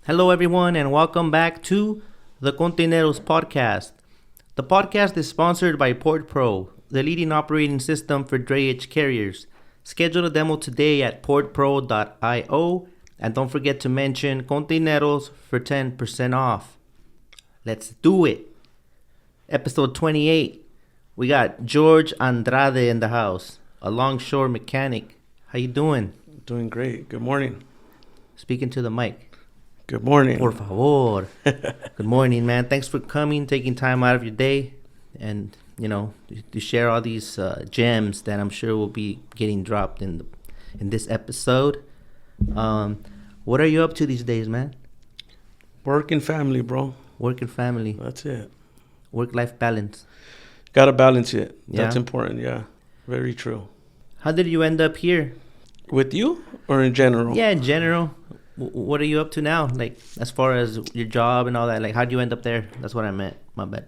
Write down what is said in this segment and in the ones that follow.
Hello, everyone, and welcome back to the KONTAINEROZ podcast. The podcast is sponsored by PortPro, the leading operating system for drayage carriers. Schedule a demo today at portpro.io, and don't forget to mention KONTAINEROZ for 10% off. Let's do it. Episode 28. We got George Andrade in the house, a Longshore mechanic. How you doing? Doing great. Good morning. Speaking to the mic. Good morning. Por favor. Good morning, man. Thanks for coming, taking time out of your day, and to share all these gems that I'm sure will be getting dropped in this episode. What are you up to these days, man? Work and family, bro. Work and family. That's it. Work-life balance. Gotta balance it. Yeah. That's important. Yeah. Very true. How did you end up here? With you or in general? Yeah, in general. What are you up to now? Like, as far as your job and all that, like, how'd you end up there? That's what I meant. My bad.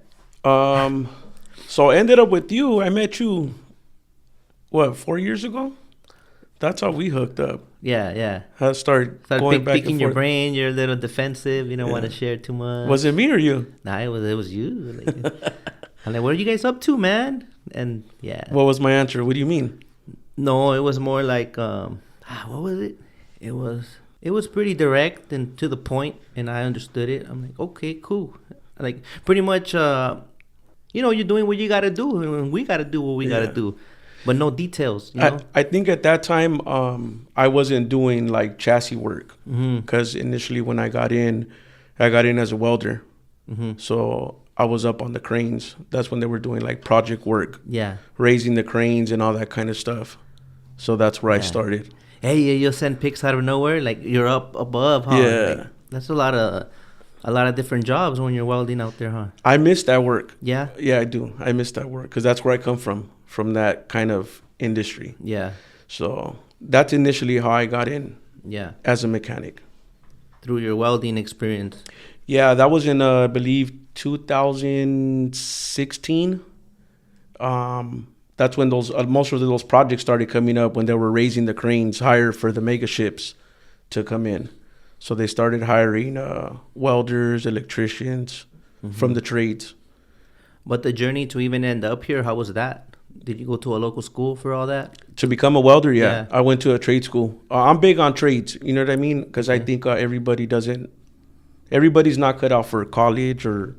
So I ended up with you. I met you, 4 years ago? That's how we hooked up. Yeah. I started going back picking and your forth. brain. You're a little defensive. You don't want to share too much. Was it me or you? Nah, it was you. Like, I'm like, what are you guys up to, man? And yeah. What was my answer? What do you mean? No, it was more like, what was it? It was pretty direct and to the point, and I understood it. I'm like, okay, cool. Like, pretty much, you're doing what you got to do, and we got to do what we got to do. But no details, you know? I think at that time, I wasn't doing like chassis work because initially when I got in as a welder. Mm-hmm. So I was up on the cranes. That's when they were doing like project work. Yeah. Raising the cranes and all that kind of stuff. So that's where I started. Hey, you'll send pics out of nowhere, like you're up above, huh? Yeah. Like, that's a lot of different jobs when you're welding out there, huh? I miss that work. Yeah? Yeah, I do. I miss that work because that's where I come from that kind of industry. Yeah. So that's initially how I got in. Yeah. As a mechanic. Through your welding experience. Yeah, that was in, I believe, 2016. That's when most of those projects started coming up when they were raising the cranes higher for the mega ships to come in. So they started hiring welders, electricians from the trades. But the journey to even end up here, how was that? Did you go to a local school for all that? To become a welder, yeah. I went to a trade school. I'm big on trades, you know what I mean? Because I think everybody's not cut out for college or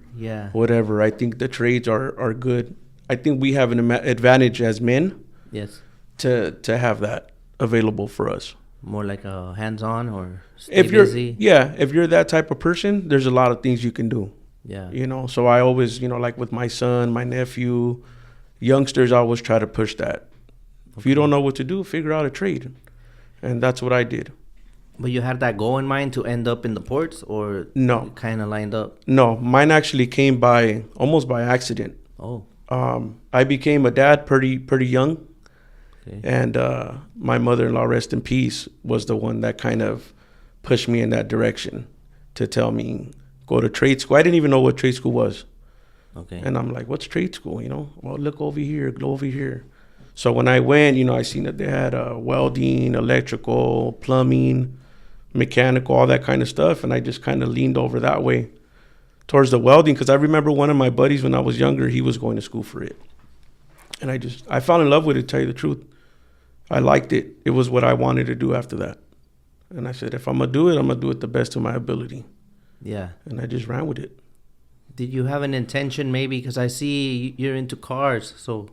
whatever. I think the trades are good. I think we have an advantage as men. Yes. To have that available for us. More like a hands-on or stay busy. Yeah, if you're that type of person, there's a lot of things you can do. Yeah. So I always, like with my son, my nephew, youngsters, I always try to push that. Okay. If you don't know what to do, figure out a trade. And that's what I did. But you had that goal in mind to end up in the ports, or no, kind of lined up? No, mine actually came almost by accident. Oh. I became a dad pretty young. Okay. And my mother-in-law, rest in peace, was the one that kind of pushed me in that direction to tell me, go to trade school. I didn't even know what trade school was. Okay. And I'm like, what's trade school? Well, look over here, go over here. So when I went, I seen that they had welding, electrical, plumbing, mechanical, all that kind of stuff. And I just kind of leaned over that way towards the welding, because I remember one of my buddies when I was younger, he was going to school for it. And I fell in love with it, to tell you the truth. I liked it. It was what I wanted to do after that. And I said, if I'm going to do it, I'm going to do it the best of my ability. Yeah. And I just ran with it. Did you have an intention maybe, because I see you're into cars, so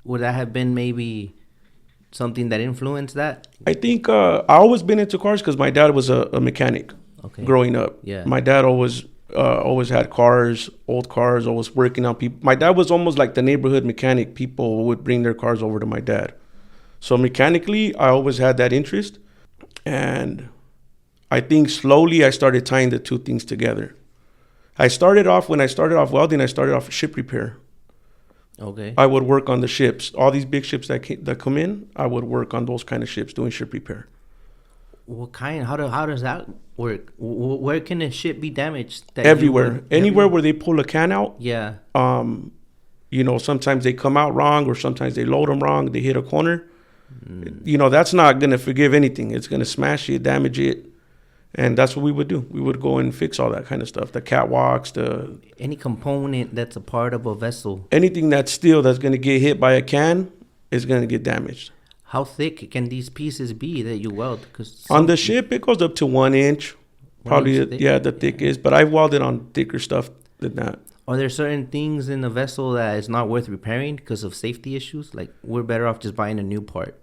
would that have been maybe something that influenced that? I think I always been into cars because my dad was a mechanic growing up. Yeah. My dad always had cars, old cars, always working on people. My dad was almost like the neighborhood mechanic. People would bring their cars over to my dad. So mechanically, I always had that interest. And I think slowly I started tying the two things together. When I started off welding, I started off ship repair. Okay. I would work on the ships. All these big ships that come in, I would work on those kind of ships doing ship repair. What kind? How does that work? Where can a ship be damaged? Everywhere. Anywhere where they pull a can out. Yeah. Sometimes they come out wrong, or sometimes they load them wrong. They hit a corner. That's not going to forgive anything. It's going to smash it, damage it. And that's what we would do. We would go and fix all that kind of stuff. The catwalks, any component that's a part of a vessel. Anything that's steel that's going to get hit by a can is going to get damaged. How thick can these pieces be that you weld? Cause on the ship, it goes up to 1 inch. Probably, the thickest. But I've welded on thicker stuff than that. Are there certain things in the vessel that is not worth repairing because of safety issues? Like, we're better off just buying a new part.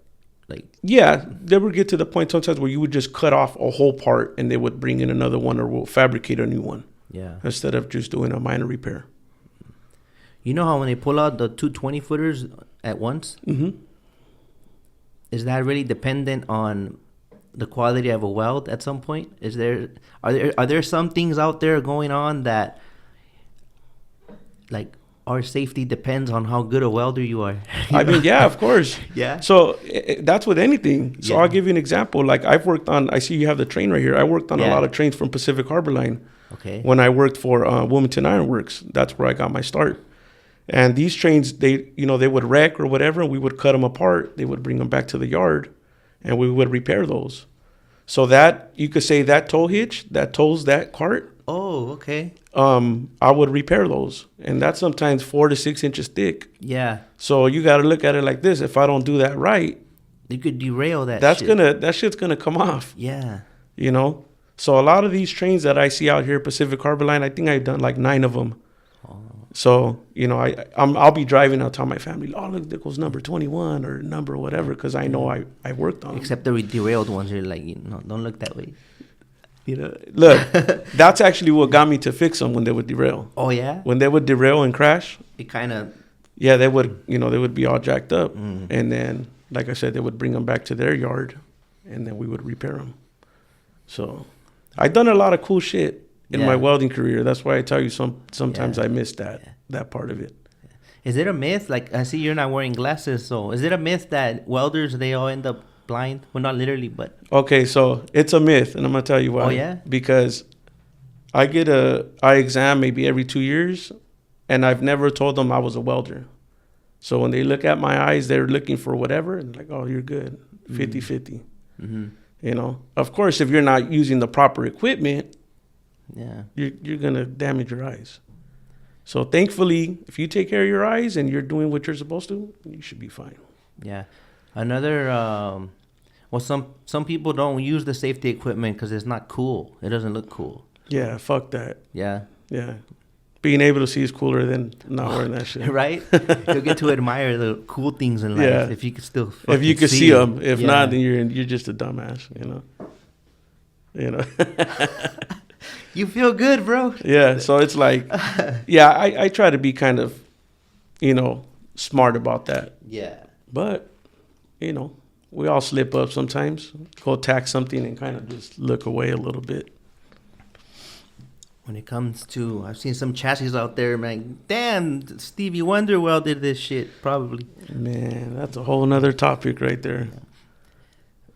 Yeah, they would get to the point sometimes where you would just cut off a whole part and they would bring in another one, or we'll fabricate a new one. Yeah. Instead of just doing a minor repair. You know how when they pull out the 2 20-footers at once? Mm-hmm. Is that really dependent on the quality of a weld at some point? Are there some things out there going on that, like, our safety depends on how good a welder you are? I mean, yeah, of course. Yeah. So that's with anything. So I'll give you an example. Like, I've worked on, I see you have the train right here. I worked on a lot of trains from Pacific Harbor Line. Okay. When I worked for Wilmington Iron Works, that's where I got my start. And these trains, they would wreck or whatever, and we would cut them apart. They would bring them back to the yard, and we would repair those. So that, you could say that tow hitch that tows that cart. Oh, okay. I would repair those, and that's sometimes 4 to 6 inches thick. Yeah. So you got to look at it like this: if I don't do that right, you could derail that. That shit's gonna come off. Yeah. So a lot of these trains that I see out here, Pacific Harbor Line, I think I've done like 9 of them. Oh. So I'll be driving. I'll tell my family, oh look, there goes number 21 or number whatever, because I know I worked on. Except the derailed ones, you're like, don't look that way. Look, that's actually what got me to fix them when they would derail. Oh yeah. When they would derail and crash, it kind of. Yeah, they would. They would be all jacked up, and then, like I said, they would bring them back to their yard, and then we would repair them. So, I've done a lot of cool shit in my welding career. That's why I tell you sometimes I miss that part of it. Is it a myth? Like, I see you're not wearing glasses, so is it a myth that welders, they all end up blind? Well, not literally, but... Okay, so it's a myth, and I'm going to tell you why. Oh, yeah? Because I get a eye exam maybe every 2 years, and I've never told them I was a welder. So when they look at my eyes, they're looking for whatever, and like, oh, you're good, 50-50. Mm-hmm. Of course, if you're not using the proper equipment, you're going to damage your eyes. So thankfully, if you take care of your eyes and you're doing what you're supposed to, you should be fine. Yeah. Another, some people don't use the safety equipment because it's not cool. It doesn't look cool. Yeah, fuck that. Yeah. Yeah. Being able to see is cooler than not wearing that shit. Right? You'll get to admire the cool things in life if you can still if you can see them. If not, then you're just a dumbass, You feel good, bro. Yeah, so it's like, I try to be kind of, smart about that. Yeah. But, we all slip up sometimes. Go attack something and kind of just look away a little bit. When it comes to, I've seen some chassis out there, man. Damn, Stevie Wonder welded this shit, probably. Man, that's a whole nother topic right there.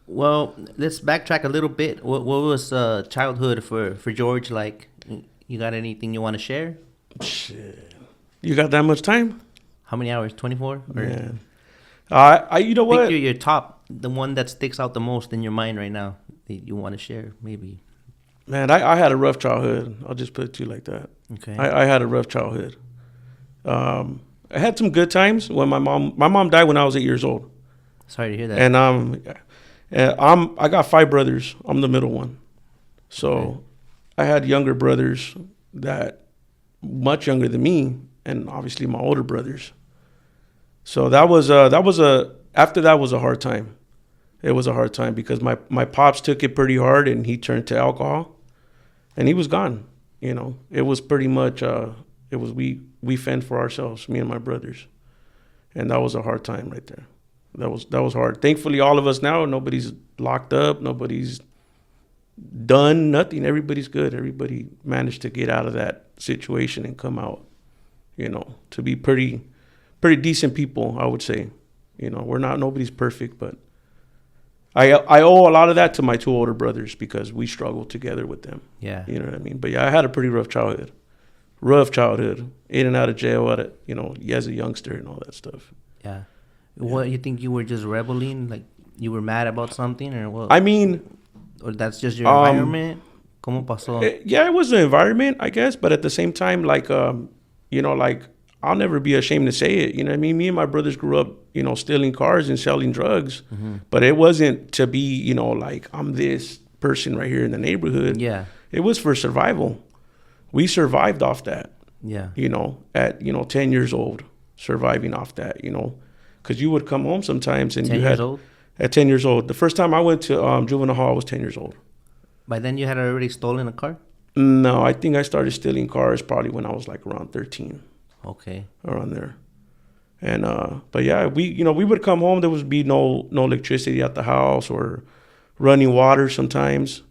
Well, let's backtrack a little bit. What was childhood for George like? You got anything you want to share? Shit. You got that much time? How many hours? 24? Yeah. You know what? Pick your top, the one that sticks out the most in your mind right now that you want to share, maybe. Man, I had a rough childhood. I'll just put it to you like that. Okay. I had a rough childhood. I had some good times when my mom died when I was 8 years old. Sorry to hear that. And I got 5 brothers. I'm the middle one. So I had younger brothers that much younger than me, and obviously my older brothers. So after that was a hard time. It was a hard time because my pops took it pretty hard, and he turned to alcohol, and he was gone. It was pretty much we fend for ourselves, me and my brothers, and that was a hard time right there. That was hard. Thankfully, all of us now, nobody's locked up, nobody's done nothing. Everybody's good. Everybody managed to get out of that situation and come out, to be pretty decent people, I would say. Nobody's perfect, but I owe a lot of that to my 2 older brothers because we struggled together with them. Yeah. You know what I mean? But yeah, I had a pretty rough childhood. In and out of jail as a youngster and all that stuff. Yeah. What, you think you were just rebelling? Like you were mad about something or what? I mean, Or that's just your environment? ¿Cómo pasó? Yeah, it was the environment, I guess. But at the same time, like, like, I'll never be ashamed to say it. You know what I mean? Me and my brothers grew up, stealing cars and selling drugs. Mm-hmm. But it wasn't to be, like, I'm this person right here in the neighborhood. Yeah. It was for survival. We survived off that. Yeah. At, 10 years old, surviving off that, because you would come home sometimes and 10 years old? At 10 years old. The first time I went to juvenile hall, I was 10 years old. By then you had already stolen a car? No, I think I started stealing cars probably when I was like around 13. Okay. Around there. And, but yeah, we would come home. There would be no electricity at the house or running water sometimes,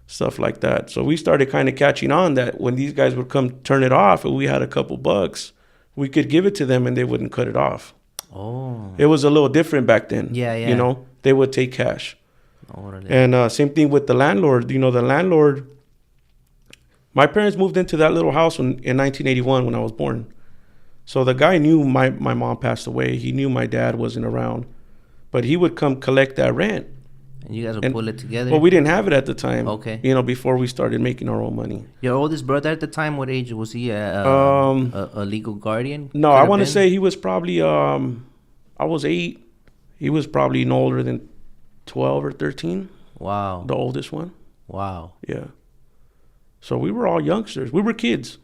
stuff like that. So we started kind of catching on that when these guys would come turn it off and we had a couple bucks, we could give it to them and they wouldn't cut it off. Oh. It was a little different back then. Yeah. They would take cash. Oh, really? And same thing with the landlord. The landlord, my parents moved into that little house in 1981 when I was born. So the guy knew my mom passed away. He knew my dad wasn't around. But he would come collect that rent. And you guys would pull it together? Well, we didn't have it at the time. Okay. Before we started making our own money. Your oldest brother at the time, what age was he? A legal guardian? No, I want to say he was probably, I was 8. He was probably no older than 12 or 13. Wow. The oldest one. Wow. Yeah. So we were all youngsters. We were kids,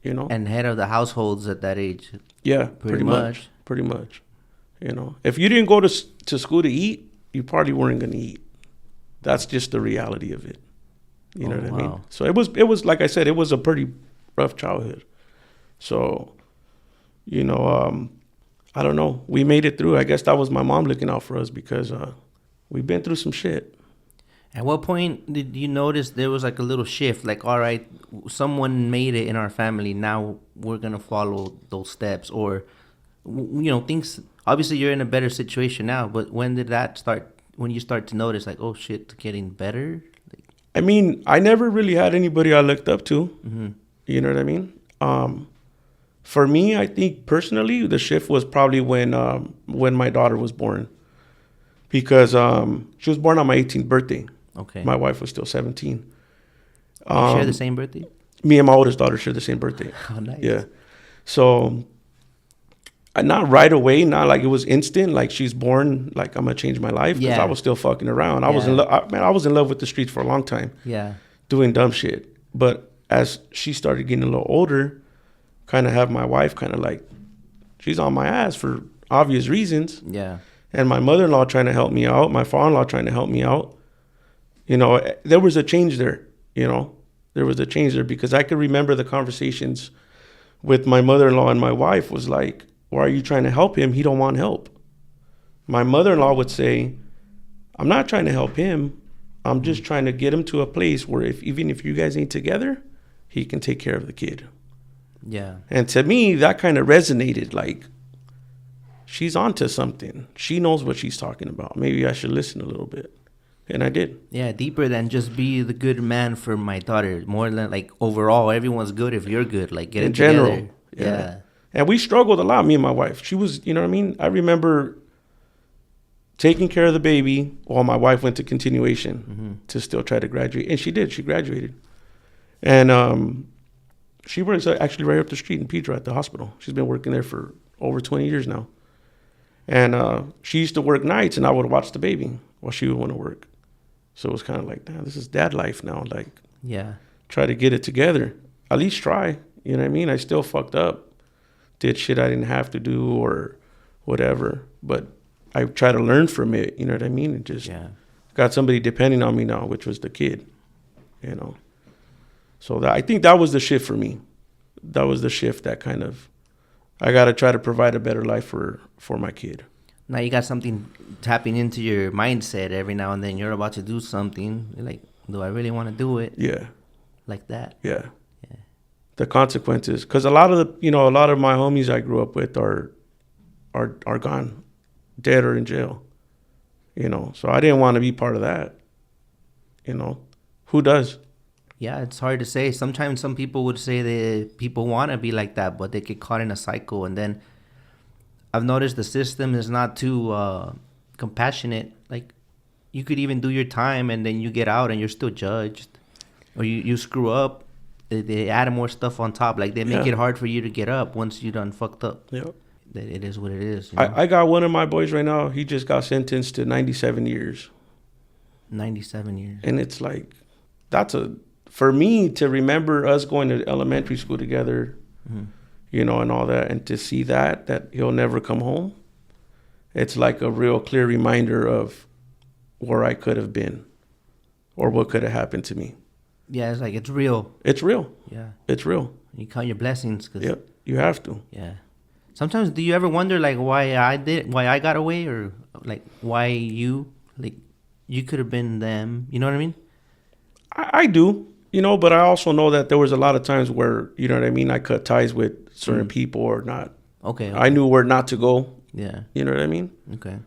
And head of the households at that age. Yeah, pretty much. Pretty much. If you didn't go to school to eat, you probably weren't going to eat. That's just the reality of it. You know what I mean? So it was like I said, it was a pretty rough childhood. So, I don't know. We made it through. I guess that was my mom looking out for us because we've been through some shit. At what point did you notice there was like a little shift? Like, all right, someone made it in our family. Now we're going to follow those steps. Or, things, obviously you're in a better situation now. But when did that start? When you start to notice like, oh, shit, it's getting better? I mean, I never really had anybody I looked up to. Mm-hmm. You know what I mean? For me, I think personally, the shift was probably when my daughter was born. Because she was born on my 18th birthday. Okay. My wife was still 17. You share the same birthday? Me and my oldest daughter share the same birthday. Oh, nice. Yeah. So, not right away, not like it was instant, like she's born, like I'm going to change my life. Because I was still fucking around. I was in love. I was in love with the streets for a long time. Yeah. Doing dumb shit. But as she started getting a little older, kind of have my wife kind of like, she's on my ass for obvious reasons. Yeah. And my mother-in-law trying to help me out, my father-in-law trying to help me out. There was a change there, There was a change there because I could remember the conversations with my mother-in-law and my wife was like, why are you trying to help him? He don't want help. My mother-in-law would say, I'm not trying to help him. I'm just trying to get him to a place where even if you guys ain't together, he can take care of the kid. Yeah. And to me, that kind of resonated like, she's onto something. She knows what she's talking about. Maybe I should listen a little bit. And I did. Yeah, deeper than just be the good man for my daughter. More than like overall, everyone's good if you're good. Like get it together. In general. Yeah. And we struggled a lot, me and my wife. She was, you know what I mean? I remember taking care of the baby while my wife went to continuation to still try to graduate. And she did. She graduated. And she works actually right up the street in Pedro at the hospital. She's been working there for over 20 years now. And she used to work nights, and I would watch the baby while she would want to work. So it was kind of like, damn, this is dad life now. Like, yeah, try to get it together. At least try. You know what I mean? I still fucked up. Did shit I didn't have to do or whatever. But I try to learn from it. You know what I mean? And just got somebody depending on me now, which was the kid. So I think that was the shift for me. That was the shift that kind of, I got to try to provide a better life for my kid. Now you got something tapping into your mindset every now and then. You're about to do something. You're like, do I really want to do it? Yeah. Like that? Yeah. The consequences. Because a lot of my homies I grew up with are gone, dead or in jail. So I didn't want to be part of that. Who does? Yeah, it's hard to say. Sometimes some people would say that people want to be like that, but they get caught in a cycle. And then I've noticed the system is not too compassionate. Like, you could even do your time and then you get out and you're still judged, or you screw up. They add more stuff on top. Like they make it hard for you to get up once you done fucked up. Yep. It is what it is. You know? I got one of my boys right now. He just got sentenced to 97 years. 97 years. And it's like, for me to remember us going to elementary school together, you know, and all that, and to see that he'll never come home, it's like a real clear reminder of where I could have been or what could have happened to me. Yeah, it's like, it's real. It's real. Yeah. It's real. You count your blessings. Yep, you have to. Yeah. Sometimes, do you ever wonder, like, why I got away, or, like, why you could have been them? You know what I mean? I do, you know, but I also know that there was a lot of times where, you know what I mean, I cut ties with certain people or not. Okay. I knew where not to go. Yeah. You know what I mean? Okay.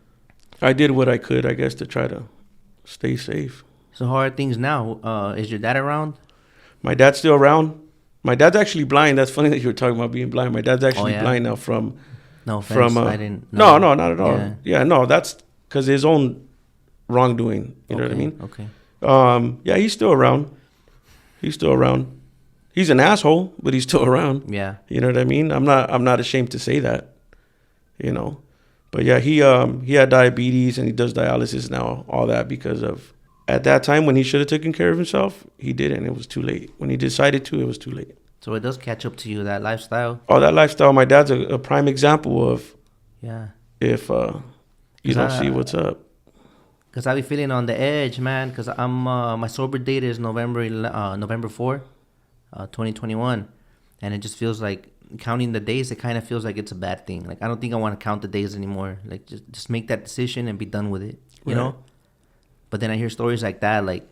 I did what I could, I guess, to try to stay safe. So how are things now? Is your dad around? My dad's still around. My dad's actually blind. That's funny that you were talking about being blind. My dad's actually blind now from... No offense, I didn't know. No, not at all. Yeah, no, that's because his own wrongdoing. You know what I mean? Okay. Yeah, he's still around. He's an asshole, but he's still around. Yeah. You know what I mean? I'm not ashamed to say that. You know? But yeah, he had diabetes and he does dialysis now, all that because of... At that time, when he should have taken care of himself, he didn't. It was too late. When he decided to, it was too late. So it does catch up to you, that lifestyle? Oh, that lifestyle. My dad's a prime example of... Yeah. If you don't see what's up. Because I be feeling on the edge, man. Because I'm my sober date is November 4, 2021. And it just feels like counting the days, it kind of feels like it's a bad thing. Like, I don't think I want to count the days anymore. Like, just make that decision and be done with it, you know? But then I hear stories like that, like,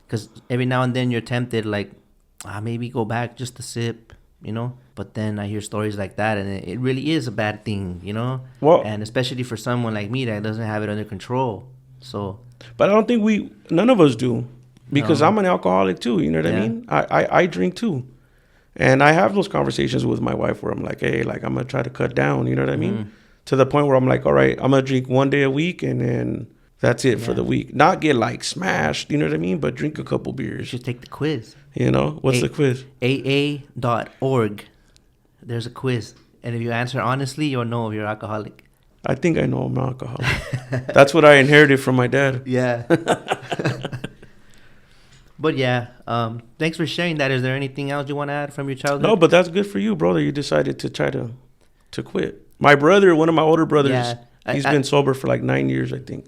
because every now and then you're tempted, like, maybe go back just a sip, you know? But then I hear stories like that, and it really is a bad thing, you know? Well, and especially for someone like me that doesn't have it under control. So, but I don't think none of us do, because I'm an alcoholic too, you know what I mean? I drink too. And I have those conversations with my wife where I'm like, hey, like, I'm going to try to cut down, you know what I mean? To the point where I'm like, all right, I'm going to drink one day a week, and then... That's it for the week. Not get like smashed, you know what I mean? But drink a couple beers. You should take the quiz. You know? What's the quiz? AA.org. There's a quiz. And if you answer honestly, you'll know if you're alcoholic. I think I know I'm alcoholic. That's what I inherited from my dad. Yeah. But yeah, thanks for sharing that. Is there anything else you want to add from your childhood? No, but that's good for you, bro, that you decided to try to quit. My brother, one of my older brothers, he's been sober for like 9 years, I think.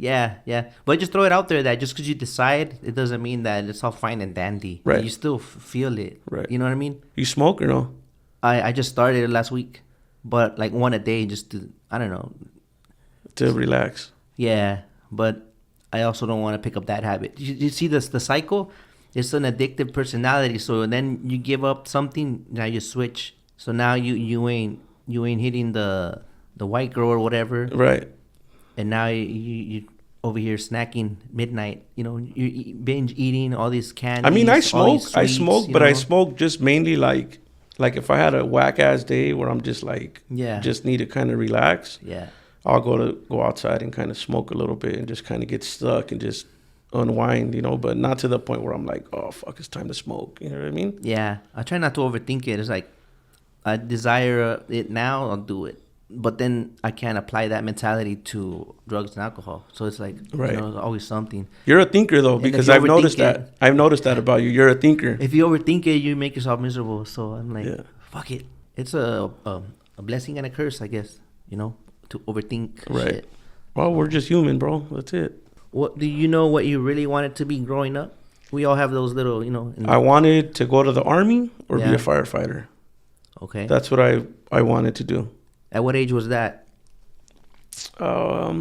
Yeah. But just throw it out there that just because you decide, it doesn't mean that it's all fine and dandy. Right. You still feel it. Right. You know what I mean? You smoke or no? I just started it last week. But like one a day just to, I don't know. To relax. Yeah. But I also don't want to pick up that habit. You see the cycle? It's an addictive personality. So then you give up something, now you switch. So now you ain't hitting the white girl or whatever. Right. And now you over here snacking midnight. You know, you binge eating all these candies. I mean, I smoke, sweets, but I smoke just mainly like if I had a whack ass day where I'm just like, just need to kind of relax. Yeah, I'll go outside and kind of smoke a little bit and just kind of get stuck and just unwind, you know. But not to the point where I'm like, oh fuck, it's time to smoke. You know what I mean? Yeah, I try not to overthink it. It's like I desire it now, I'll do it. But then I can't apply that mentality to drugs and alcohol. So it's like, you know, there's always something. You're a thinker, though, because I've noticed that. I've noticed that about you. You're a thinker. If you overthink it, you make yourself miserable. So I'm like, fuck it. It's a blessing and a curse, I guess, you know, to overthink shit. Well, we're just human, bro. That's it. What do you know what you really wanted to be growing up? We all have those little, you know. I wanted to go to the Army or be a firefighter. Okay. That's what I wanted to do. At what age was that? I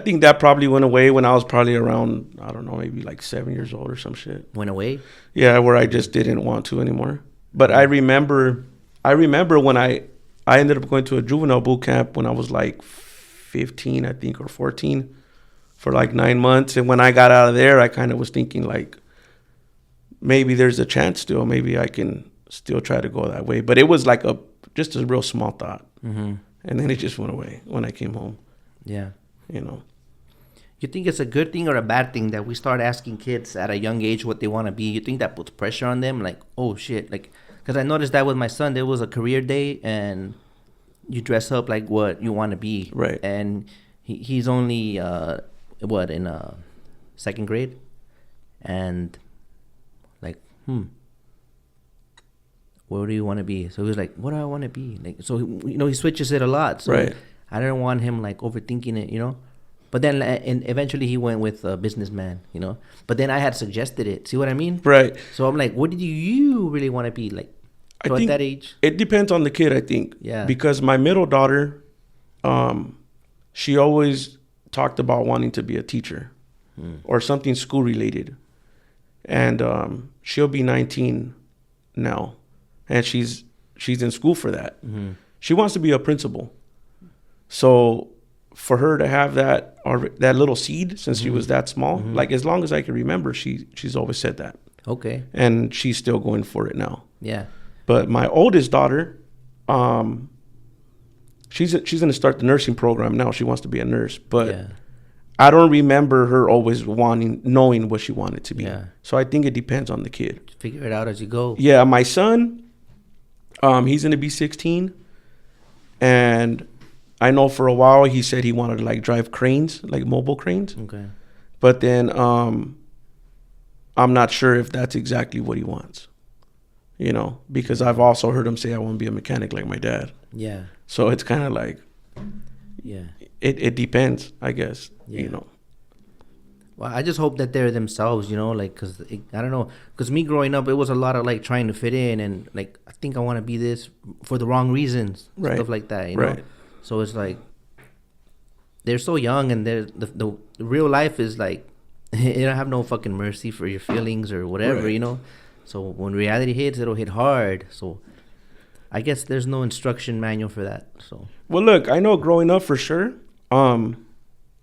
think that probably went away when I was probably around, I don't know, maybe like 7 years old or some shit. Went away? Yeah, where I just didn't want to anymore. But I remember when I ended up going to a juvenile boot camp when I was like 15, I think, or 14 for like 9 months. And when I got out of there, I kind of was thinking like, maybe there's a chance still. Maybe I can still try to go that way. But it was like just a real small thought. Mm-hmm. And then it just went away when I came home. Yeah. You know. You think it's a good thing or a bad thing that we start asking kids at a young age what they want to be? You think that puts pressure on them? Like, oh shit, like, because I noticed that with my son, there was a career day and you dress up like what you want to be. Right. And he's only, in second grade? And like, what do you want to be? So he was like, what do I want to be? Like, so, he switches it a lot. So right. I didn't want him like overthinking it, But then and eventually he went with a businessman, But then I had suggested it. See what I mean? Right. So I'm like, what did you really want to be? Like, so I think at that age? It depends on the kid, I think. Yeah. Because my middle daughter, she always talked about wanting to be a teacher or something school related. And she'll be 19 now. And she's in school for that. Mm-hmm. She wants to be a principal. So for her to have that little seed since she was that small, like as long as I can remember, she's always said that. Okay. And she's still going for it now. Yeah. But my oldest daughter, she's going to start the nursing program now. She wants to be a nurse, but yeah. I don't remember her always knowing what she wanted to be. Yeah. So I think it depends on the kid. Figure it out as you go. Yeah, my son, he's going to be 16, and I know for a while he said he wanted to like drive cranes, like mobile cranes. Okay. But then I'm not sure if that's exactly what he wants. Because I've also heard him say I want to be a mechanic like my dad. Yeah. So it's kind of like, yeah, it depends, I guess. Yeah. Well, I just hope that they're themselves, like, because I don't know, because me growing up, it was a lot of like trying to fit in and like, I think I want to be this for the wrong reasons, right. Stuff like that, right. So it's like, they're so young and the real life is like, you don't have no fucking mercy for your feelings or whatever, right. So when reality hits, it'll hit hard. So I guess there's no instruction manual for that. So. Well, look, I know growing up for sure, I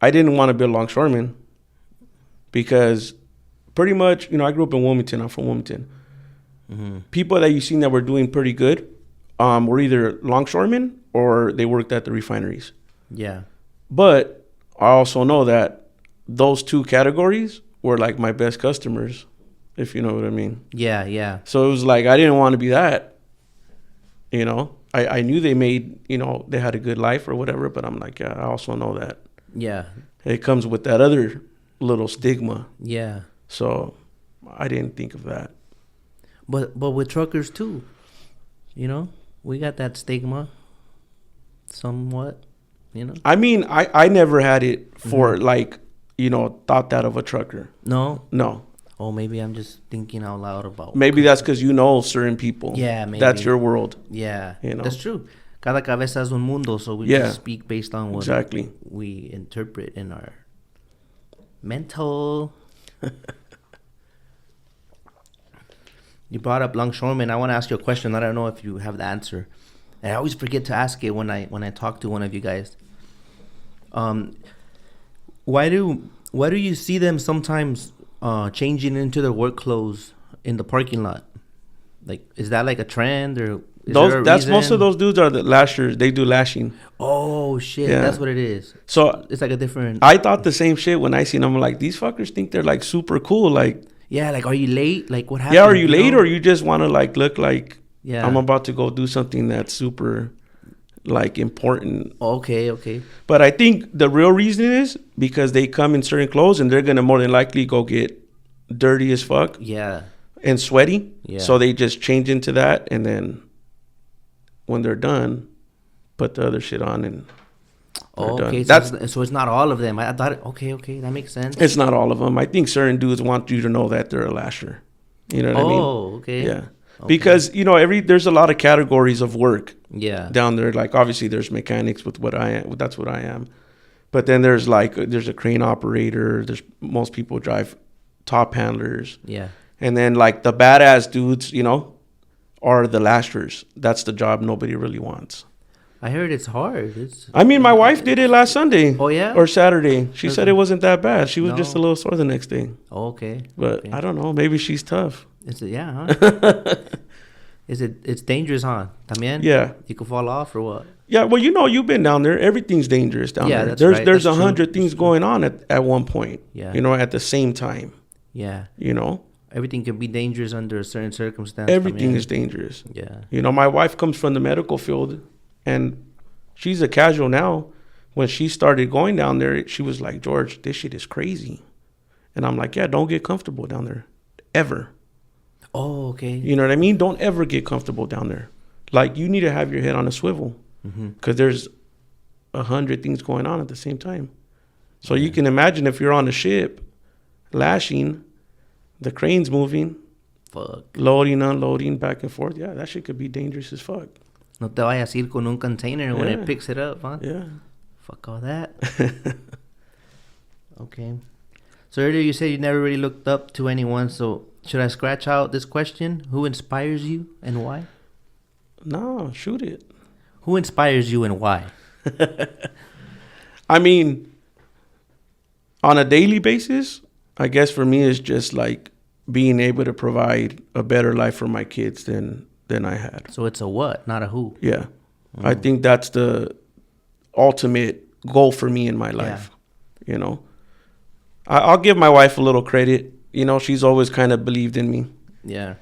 didn't want to be a longshoreman because pretty much, I grew up in Wilmington. I'm from Wilmington. Mm-hmm. People that you seen that were doing pretty good were either longshoremen or they worked at the refineries. Yeah. But I also know that those two categories were like my best customers, if you know what I mean. Yeah, yeah. So it was like I didn't want to be that. I knew they made, they had a good life or whatever, but I'm like, yeah, I also know that. Yeah. It comes with that other little stigma. Yeah. So I didn't think of that. But with truckers too, we got that stigma somewhat, I mean, I never had it for like, thought that of a trucker. No? No. Oh, maybe I'm just thinking out loud about. Maybe that's because certain people. Yeah, maybe. That's your world. Yeah, that's true. Cada cabeza es un mundo, so we just speak based on what exactly we interpret in our mental. You brought up longshoremen. I want to ask you a question. I don't know if you have the answer. And I always forget to ask it when I talk to one of you guys. Why do you see them sometimes changing into their work clothes in the parking lot? Like, is that like a trend or that's most of those dudes are the lashers. They do lashing. Oh shit, yeah. That's what it is. So it's like a different. I thought the same shit when I seen them. I'm like, these fuckers think they're like super cool. Like, yeah, like, are you late? Like, what happened? Yeah, are you late or you just want to like look like yeah, I'm about to go do something that's super like important. Okay. But I think the real reason is because they come in certain clothes and they're gonna more than likely go get dirty as fuck. Yeah. And sweaty. Yeah. So they just change into that and then when they're done, put the other shit on and okay. So it's not all of them. I thought okay, that makes sense. It's not all of them. I think certain dudes want you to know that they're a lasher. You know what I mean? Oh, okay. Yeah. Okay. Because there's a lot of categories of work. Yeah. Down there, like obviously there's mechanics with what I am. That's what I am. But then there's a crane operator. There's most people drive top handlers. Yeah. And then like the badass dudes, are the lashers. That's the job nobody really wants. I heard it's hard. My wife did it last Sunday. Oh yeah. Or Saturday. She said it wasn't that bad. She was just a little sore the next day. Okay. But I don't know. Maybe she's tough. Yeah, huh? It's dangerous, huh? También? Yeah. You could fall off or what? Yeah, well, you've been down there. Everything's dangerous down there. That's right. There's That's 100 things going on at one point. Yeah. At the same time. Yeah. Everything can be dangerous under a certain circumstance. Everything is dangerous. Yeah. My wife comes from the medical field, and she's a casual now. When she started going down there, she was like, George, this shit is crazy. And I'm like, yeah, don't get comfortable down there. Ever. Oh, okay. You know what I mean? Don't ever get comfortable down there. Like, you need to have your head on a swivel. Because there's 100 things going on at the same time. So you can imagine if you're on a ship, lashing, the crane's moving, loading, unloading, back and forth. Yeah, that shit could be dangerous as fuck. No te vayas a ir con un container when it picks it up, huh? Yeah. Fuck all that. Okay. So earlier you said you never really looked up to anyone. So should I scratch out this question? Who inspires you and why? No, shoot it. Who inspires you and why? I mean, on a daily basis, I guess for me it's just like being able to provide a better life for my kids than I had. So it's a what, not a who. Yeah. I think that's the ultimate goal for me in my life. I'll give my wife a little credit. She's always kind of believed in me. Yeah.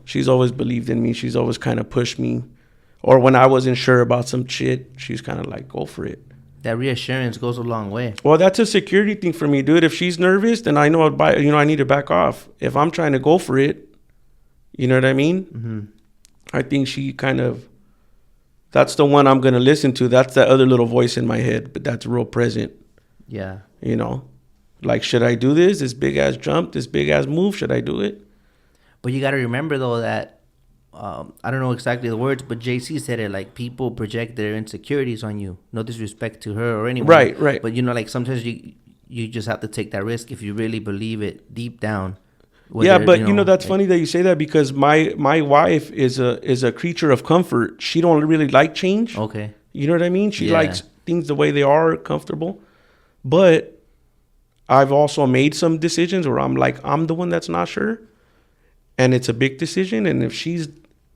She's always believed in me. She's always kind of pushed me. Or when I wasn't sure about some shit, she's kind of like, go for it. That reassurance goes a long way. Well, that's a security thing for me, dude. If she's nervous, then I know I need to back off. If I'm trying to go for it, you know what I mean? Mm-hmm. I think she kind of, that's the one I'm going to listen to. That's that other little voice in my head, but that's real present. Yeah. Like, should I do this? This big ass jump, this big ass move, should I do it? But you got to remember, though, that I don't know exactly the words, but JC said it, like, people project their insecurities on you. No disrespect to her or anyone. Right. But, like, sometimes you just have to take that risk if you really believe it deep down. Yeah, but, that's funny that you say that, because my wife is a creature of comfort. She don't really like change. Okay. You know what I mean? She likes things the way they are, comfortable. But I've also made some decisions where I'm like, I'm the one that's not sure. And it's a big decision. And if she's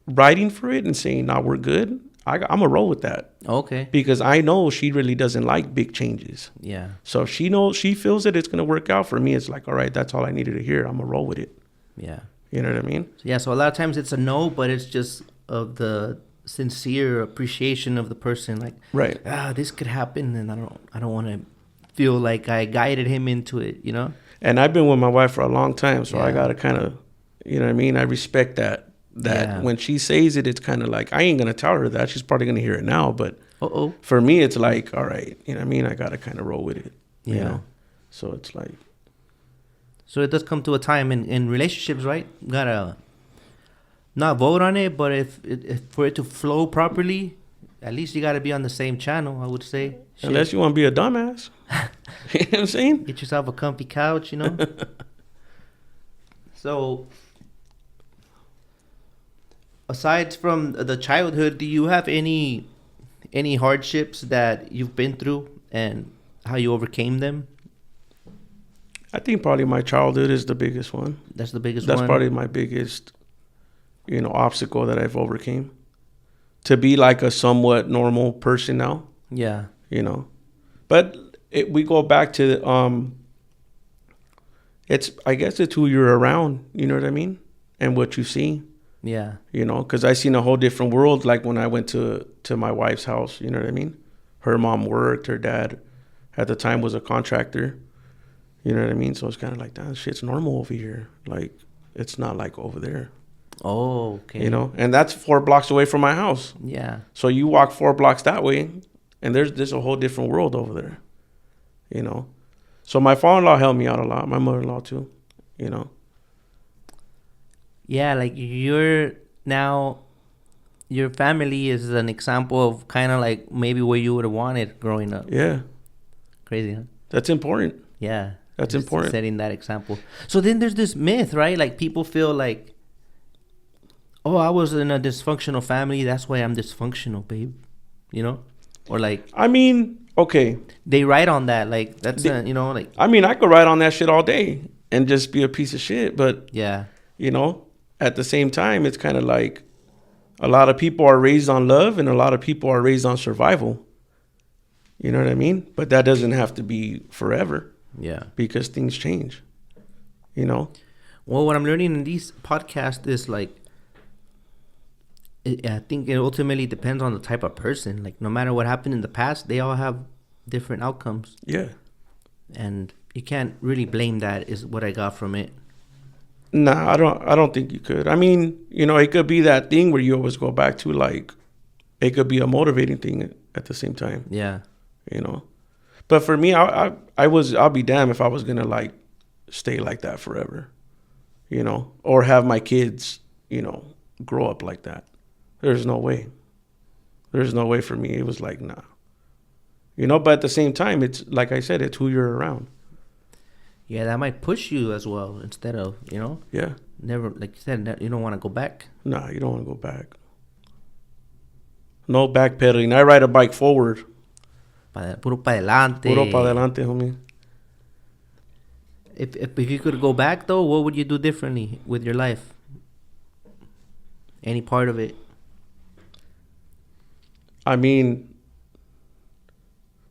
writing for it and saying, nah, we're good, I'm going to roll with that. Okay. Because I know she really doesn't like big changes. Yeah. So if she feels that it's going to work out for me, it's like, all right, that's all I needed to hear. I'm going to roll with it. Yeah. You know what I mean? Yeah. So a lot of times it's a no, but it's just of the sincere appreciation of the person. Like, right. This could happen. And I don't want to feel like I guided him into it, And I've been with my wife for a long time. So I got to kind of, you know what I mean? I respect that when she says it, it's kind of like, I ain't going to tell her that. She's probably going to hear it now. But for me, it's like, all right, you know what I mean? I got to kind of roll with it. Yeah. So it's like. So it does come to a time in relationships, right? You got to not vote on it, but if for it to flow properly, at least you got to be on the same channel, I would say. Unless you want to be a dumbass. You know what I'm saying? Get yourself a comfy couch, So, aside from the childhood, do you have any hardships that you've been through and how you overcame them? I think probably my childhood is the biggest one. That's the biggest one? That's probably my biggest, obstacle that I've overcame. To be like a somewhat normal person now. Yeah. But we go back to, I guess it's who you're around, you know what I mean? And what you see. Yeah. Because I seen a whole different world, like when I went to my wife's house, you know what I mean? Her mom worked, her dad at the time was a contractor, you know what I mean? So it's kind of like, that shit's normal over here. Like, it's not like over there. Oh, okay. And that's 4 blocks away from my house. Yeah. So you walk 4 blocks that way, and there's a whole different world over there, So my father-in-law helped me out a lot. My mother-in-law too, Yeah, like your family is an example of kind of like maybe where you would have wanted growing up. Yeah. Crazy, huh? That's important. Yeah. That's important. Setting that example. So then there's this myth, right? Like people feel like, oh, I was in a dysfunctional family. That's why I'm dysfunctional, babe. Or like. I mean, okay. They write on that. Like, that's, like. I mean, I could write on that shit all day and just be a piece of shit. But, yeah. At the same time, it's kind of like, A lot of people are raised on love, and a lot of people are raised on survival. You know what I mean? But that doesn't have to be forever. Yeah. Because things change. You know? Well, what I'm learning in these podcasts is like, I think it ultimately depends on the type of person. Like, no matter what happened in the past, they all have different outcomes. Yeah. And you can't really blame that, is what I got from it. Nah, I don't think you could. I mean, you know, it could be that thing where you always go back to, like, it could be a motivating thing at the same time. Yeah. You know? But for me, I'll be damned if I was gonna like stay like that forever. You know? Or have my kids, you know, grow up like that. There's no way. There's no way for me. It was like, nah. You know, but at the same time, it's like I said, it's who you're around. Yeah, that might push you as well instead of, you know? Yeah. Never, like you said, you don't want to go back. Nah, you don't want to go back. No backpedaling. I ride a bike forward. Puro pa adelante. Puro pa adelante, homie. If you could go back, though, what would you do differently with your life? Any part of it? I mean,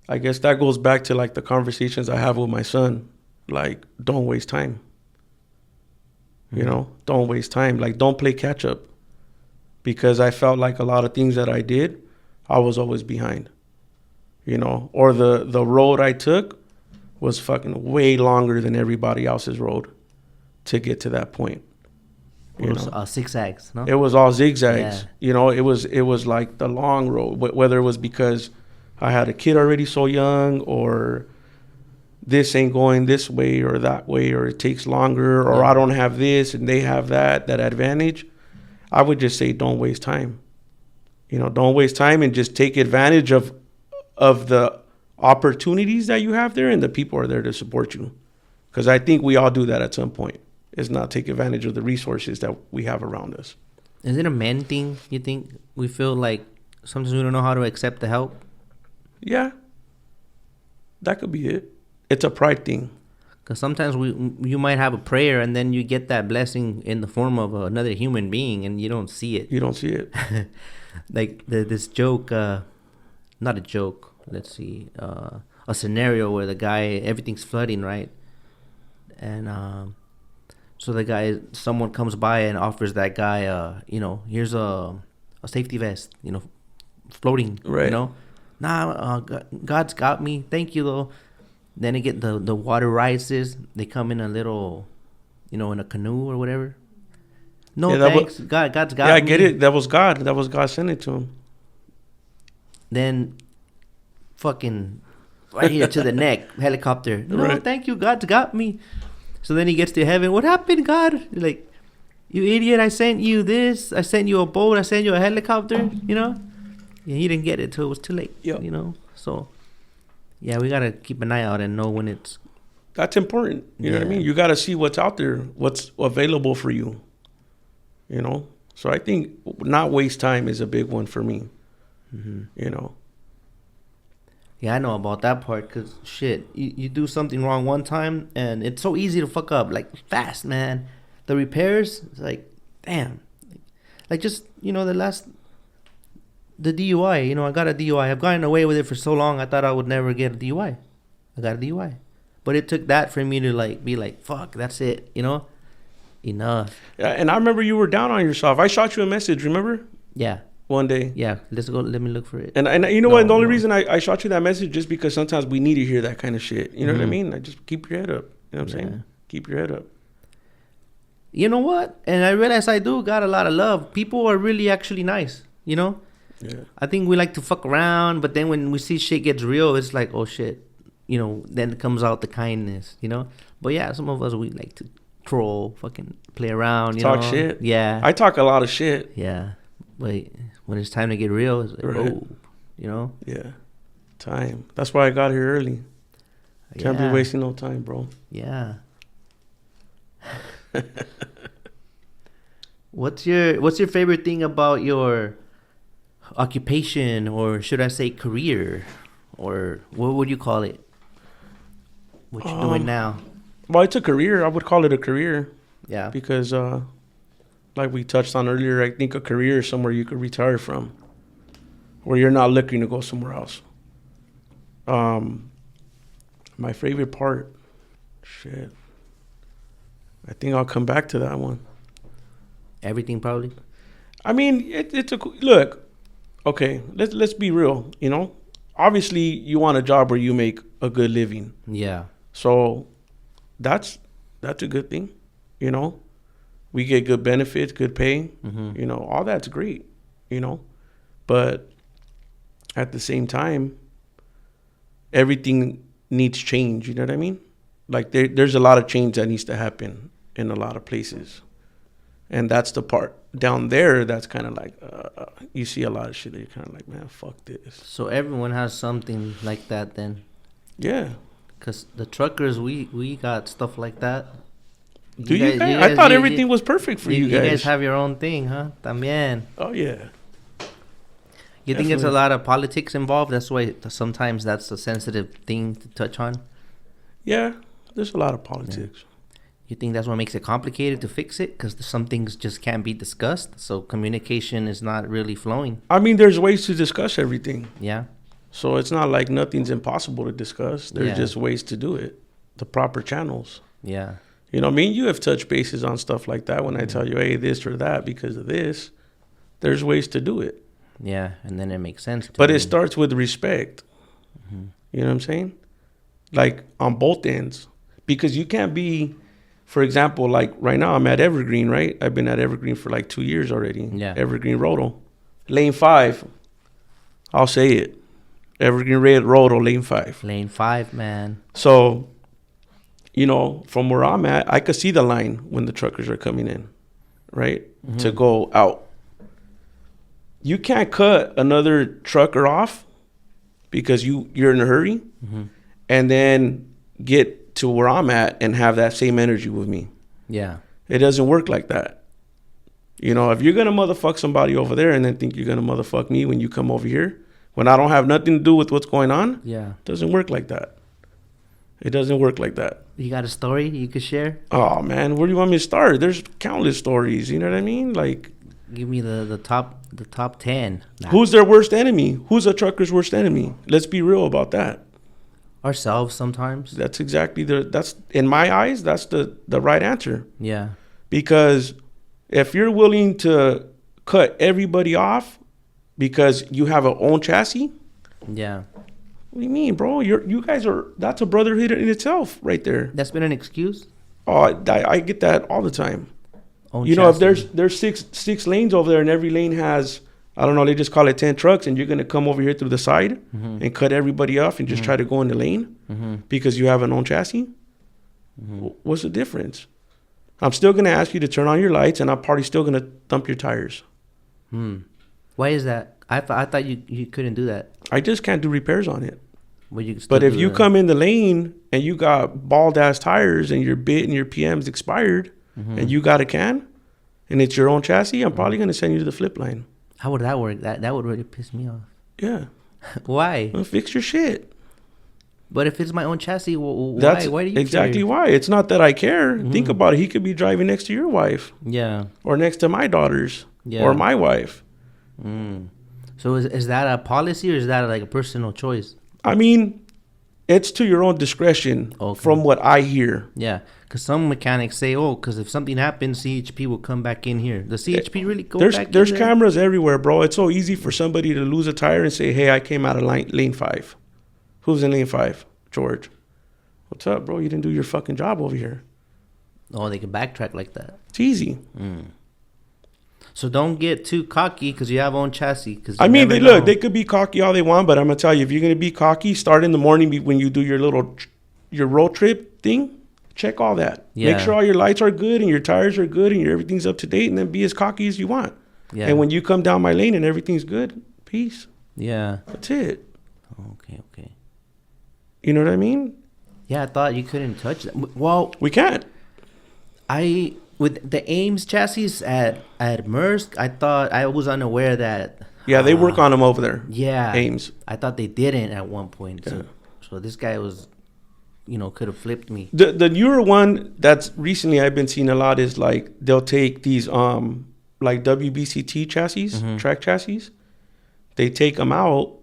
I guess that goes back to, like, the conversations I have with my son. Like, don't waste time. You know, don't waste time. Like, don't play catch up. Because I felt like a lot of things that I did, I was always behind. You know, or the road I took was fucking way longer than everybody else's road to get to that point. It was zigzags, no? It was all zigzags. Yeah. You know, it was like the long road. Whether it was because I had a kid already so young, or this ain't going this way or that way, or it takes longer, or I don't have this and they have that advantage. I would just say don't waste time. You know, don't waste time and just take advantage of the opportunities that you have there, and the people are there to support you. Because I think we all do that at some point, is not take advantage of the resources that we have around us. Is it a men thing, you think? We feel like sometimes we don't know how to accept the help? Yeah. That could be it. It's a pride thing. Because sometimes you might have a prayer and then you get that blessing in the form of another human being and you don't see it. You don't see it. Like this joke, not a joke, let's see, a scenario where the guy, everything's flooding, right? And so someone comes by and offers that guy, you know, here's a safety vest, you know, floating, right. You know. Nah, God's got me. Thank you, though. Then they get the water rises. They come in a little, you know, in a canoe or whatever. No, thanks. God's got me. Yeah, I get it. That was God. That was God sending it to him. Then fucking right here to the neck, helicopter. No, right. Thank you. God's got me. So then he gets to heaven. What happened, God? Like, you idiot. I sent you this. I sent you a boat. I sent you a helicopter, you know? Yeah, he didn't get it till it was too late, you know? So, yeah, we got to keep an eye out and know when it's... That's important. You know what I mean? You got to see what's out there, what's available for you, you know? So I think not waste time is a big one for me, you know? Yeah, I know about that part because, shit, you do something wrong one time and it's so easy to fuck up, like, fast, man. The repairs, it's like, damn. Like, just, you know, the DUI, you know, I got a DUI. I've gotten away with it for so long, I thought I would never get a DUI. I got a DUI. But it took that for me to, like, be like, fuck, that's it, you know? Enough. Yeah, and I remember you were down on yourself. I shot you a message, remember? Yeah. One day. Yeah, let me look for it. And you know what? The only reason I shot you that message just because sometimes we need to hear that kind of shit. You know what I mean? I just keep your head up. You know what I'm saying? Keep your head up. You know what? And I realize I do got a lot of love. People are really actually nice, you know? Yeah. I think we like to fuck around, but then when we see shit gets real, it's like, oh shit. You know, then it comes out the kindness, you know? But yeah, some of us, we like to troll, fucking play around, you know? Talk shit. Yeah. I talk a lot of shit. Yeah. But when it's time to get real, it's like, oh, you know? Yeah. Time. That's why I got here early. Can't be wasting no time, bro. Yeah. What's your favorite thing about your occupation, or should I say career, or what would you call it? What you're doing now? Well, it's a career. I would call it a career. Yeah. Because, like we touched on earlier, I think a career is somewhere you could retire from, where you're not looking to go somewhere else. My favorite part, shit. I think I'll come back to that one. Everything probably. I mean, it's a look. Okay, let's be real. You know, obviously you want a job where you make a good living. Yeah. So that's a good thing. You know, we get good benefits, good pay. Mm-hmm. You know, all that's great. You know, but at the same time, everything needs change. You know what I mean? Like there's a lot of change that needs to happen in a lot of places. And that's the part down there that's kind of like, you see a lot of shit that you're kind of like, man, fuck this. So everyone has something like that then? Yeah. Because the truckers, we got stuff like that. Do you guys? I thought everything was perfect for you guys. You guys have your own thing, huh? También. Oh, yeah. You think it's a lot of politics involved? That's why sometimes that's a sensitive thing to touch on? Yeah, there's a lot of politics. Yeah. You think that's what makes it complicated to fix it? Because some things just can't be discussed. So communication is not really flowing. I mean, there's ways to discuss everything. Yeah. So it's not like nothing's impossible to discuss. There's just ways to do it. The proper channels. Yeah. You know what I mean? You have touched bases on stuff like that when I tell you, hey, this or that because of this. There's ways to do it. Yeah, and then it makes sense. But it starts with respect. Mm-hmm. You know what I'm saying? Like on both ends. Because you can't be... For example, like right now I'm at Evergreen, right? I've been at Evergreen for like 2 years already. Yeah. Evergreen Roto. Lane 5. I'll say it. Evergreen Red Roto, Lane 5. Lane 5, man. So, you know, from where I'm at, I could see the line when the truckers are coming in, right? Mm-hmm. To go out. You can't cut another trucker off because you're in a hurry and then get to where I'm at and have that same energy with me. Yeah. It doesn't work like that. You know, if you're going to motherfuck somebody over there and then think you're going to motherfuck me when you come over here, when I don't have nothing to do with what's going on, it doesn't work like that. It doesn't work like that. You got a story you could share? Oh, man, where do you want me to start? There's countless stories, you know what I mean? Like, give me the top 10. Who's their worst enemy? Who's a trucker's worst enemy? Let's be real about that. Ourselves sometimes. That's exactly that's in my eyes, that's the right answer. Yeah. Because if you're willing to cut everybody off because you have an own chassis. Yeah. What do you mean, bro? You guys are, that's a brotherhood in itself right there. That's been an excuse? Oh, I get that all the time. Own you know, chassis. If there's six lanes over there and every lane has, I don't know, they just call it 10 trucks and you're going to come over here through the side and cut everybody off and just try to go in the lane because you have an own chassis? What's the difference? I'm still going to ask you to turn on your lights and I'm probably still going to thump your tires. Why is that? I thought you couldn't do that. I just can't do repairs on it. Well, you but if you come in the lane and you got bald-ass tires and your bit and your PM's expired and you got a can and it's your own chassis, I'm probably going to send you to the flip line. How would that work? That would really piss me off. Yeah. Why? Well, fix your shit. But if it's my own chassis, why? That's why do you exactly care? Why. It's not that I care. Think about it. He could be driving next to your wife. Yeah. Or next to my daughters. Yeah. Or my wife. So is that a policy or is that like a personal choice? I mean, it's to your own discretion from what I hear. Yeah. Because some mechanics say, because if something happens, CHP will come back in here. Does CHP really go back in There's there? cameras everywhere, bro. It's so easy for somebody to lose a tire and say, hey, I came out of lane 5. Who's in lane 5? George. What's up, bro? You didn't do your fucking job over here. Oh, they can backtrack like that. It's easy. So don't get too cocky because you have own chassis. I mean, they could be cocky all they want, but I'm going to tell you, if you're going to be cocky, start in the morning when you do your road trip thing. Check all that. Yeah. Make sure all your lights are good and your tires are good and everything's up to date, and then be as cocky as you want. Yeah. And when you come down my lane and everything's good, peace. Yeah. That's it. Okay. You know what I mean? Yeah, I thought you couldn't touch that. Well, we can't. With the Ames chassis at Maersk, I thought I was unaware that. Yeah, they work on them over there. Yeah. Ames. I thought they didn't at one point. Yeah. So this guy was could have flipped me. The newer one that's recently I've been seeing a lot is like they'll take these like WBCT chassis, track chassis. They take them out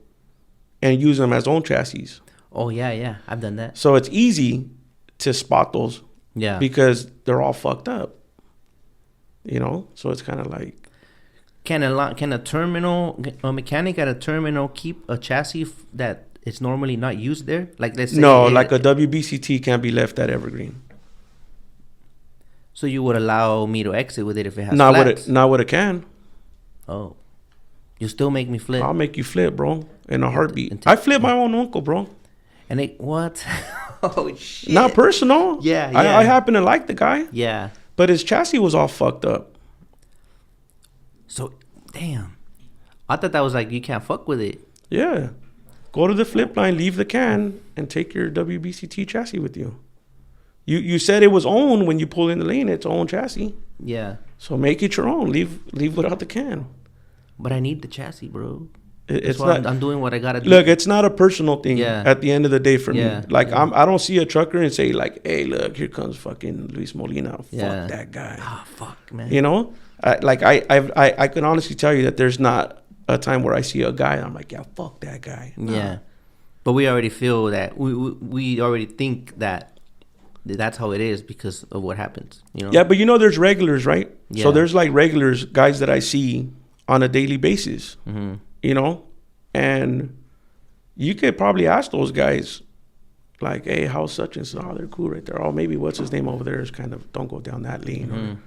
and use them as own chassis. Oh yeah, I've done that. So it's easy to spot those. Yeah. Because they're all fucked up. So it's kind of like. Can a mechanic at a terminal keep a chassis that is normally not used there? Like let's say like a WBCT can't be left at Evergreen. So you would allow me to exit with it if it has not flats? Not with a can. Oh, you still make me flip? I'll make you flip, bro, in a heartbeat. I flip my own uncle, bro. And what? Oh shit! Not personal. Yeah. I happen to like the guy. Yeah. But his chassis was all fucked up. So, damn. I thought that was like, you can't fuck with it. Yeah. Go to the flip line, leave the can, and take your WBCT chassis with you. You said it was owned when you pull in the lane. It's own chassis. Yeah. So make it your own. Leave without the can. But I need the chassis, bro. It's not. I'm doing what I gotta do. Look, it's not a personal thing. Yeah. At the end of the day, for me, like yeah. I don't see a trucker and say like, "Hey, look, here comes fucking Luis Molina. Fuck that guy." Oh fuck, man. I can honestly tell you that there's not a time where I see a guy and I'm like, "Yeah, fuck that guy." Nah. Yeah. But we already feel that we already think that that's how it is because of what happens. Yeah, but there's regulars, right? Yeah. So there's like regulars, guys that I see on a daily basis. Mm-hmm. And you could probably ask those guys, like, hey, how's such and so? Oh, they're cool right there. Oh, maybe what's his name over there is kind of, don't go down that lane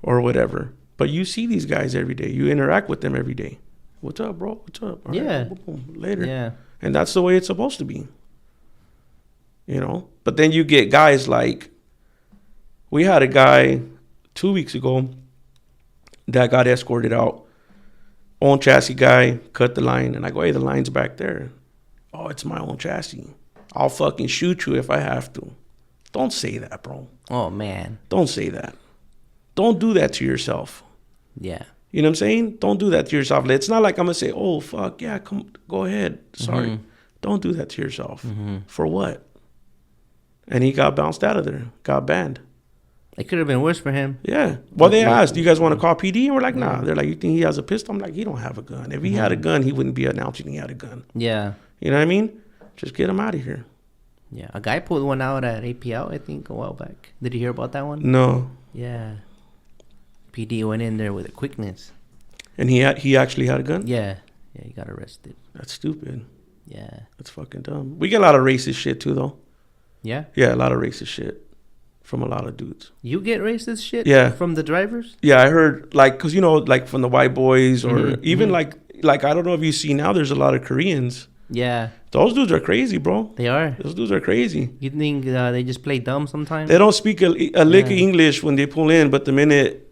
or whatever. But you see these guys every day. You interact with them every day. What's up, bro? What's up? All yeah. Right, boom, later. Yeah. And that's the way it's supposed to be. But then you get guys like, we had a guy 2 weeks ago that got escorted out. Own chassis guy, cut the line, and I go, hey, the line's back there. Oh, it's my own chassis. I'll fucking shoot you if I have to. Don't say that, bro. Oh, man. Don't say that. Don't do that to yourself. Yeah. You know what I'm saying? Don't do that to yourself. It's not like I'm going to say, oh, fuck, yeah, come, go ahead. Sorry. Mm-hmm. Don't do that to yourself. Mm-hmm. For what? And he got bounced out of there, got banned. It could have been worse for him. Yeah. Well, they asked, do you guys want to call PD? And we're like, nah. They're like, you think he has a pistol? I'm like, he don't have a gun. If he had a gun, he wouldn't be announcing he had a gun. Yeah. You know what I mean? Just get him out of here. Yeah. A guy pulled one out at APL, I think, a while back. Did you hear about that one? No. Yeah. PD went in there with a quickness. And he actually had a gun? Yeah. Yeah, he got arrested. That's stupid. Yeah. That's fucking dumb. We get a lot of racist shit, too, though. Yeah? Yeah, a lot of racist shit. From a lot of dudes. You get racist shit? Yeah. From the drivers? Yeah, I heard, like, because, like from the white boys or even like, I don't know if you see now, there's a lot of Koreans. Yeah. Those dudes are crazy, bro. They are. Those dudes are crazy. You think they just play dumb sometimes? They don't speak a lick of English when they pull in, but the minute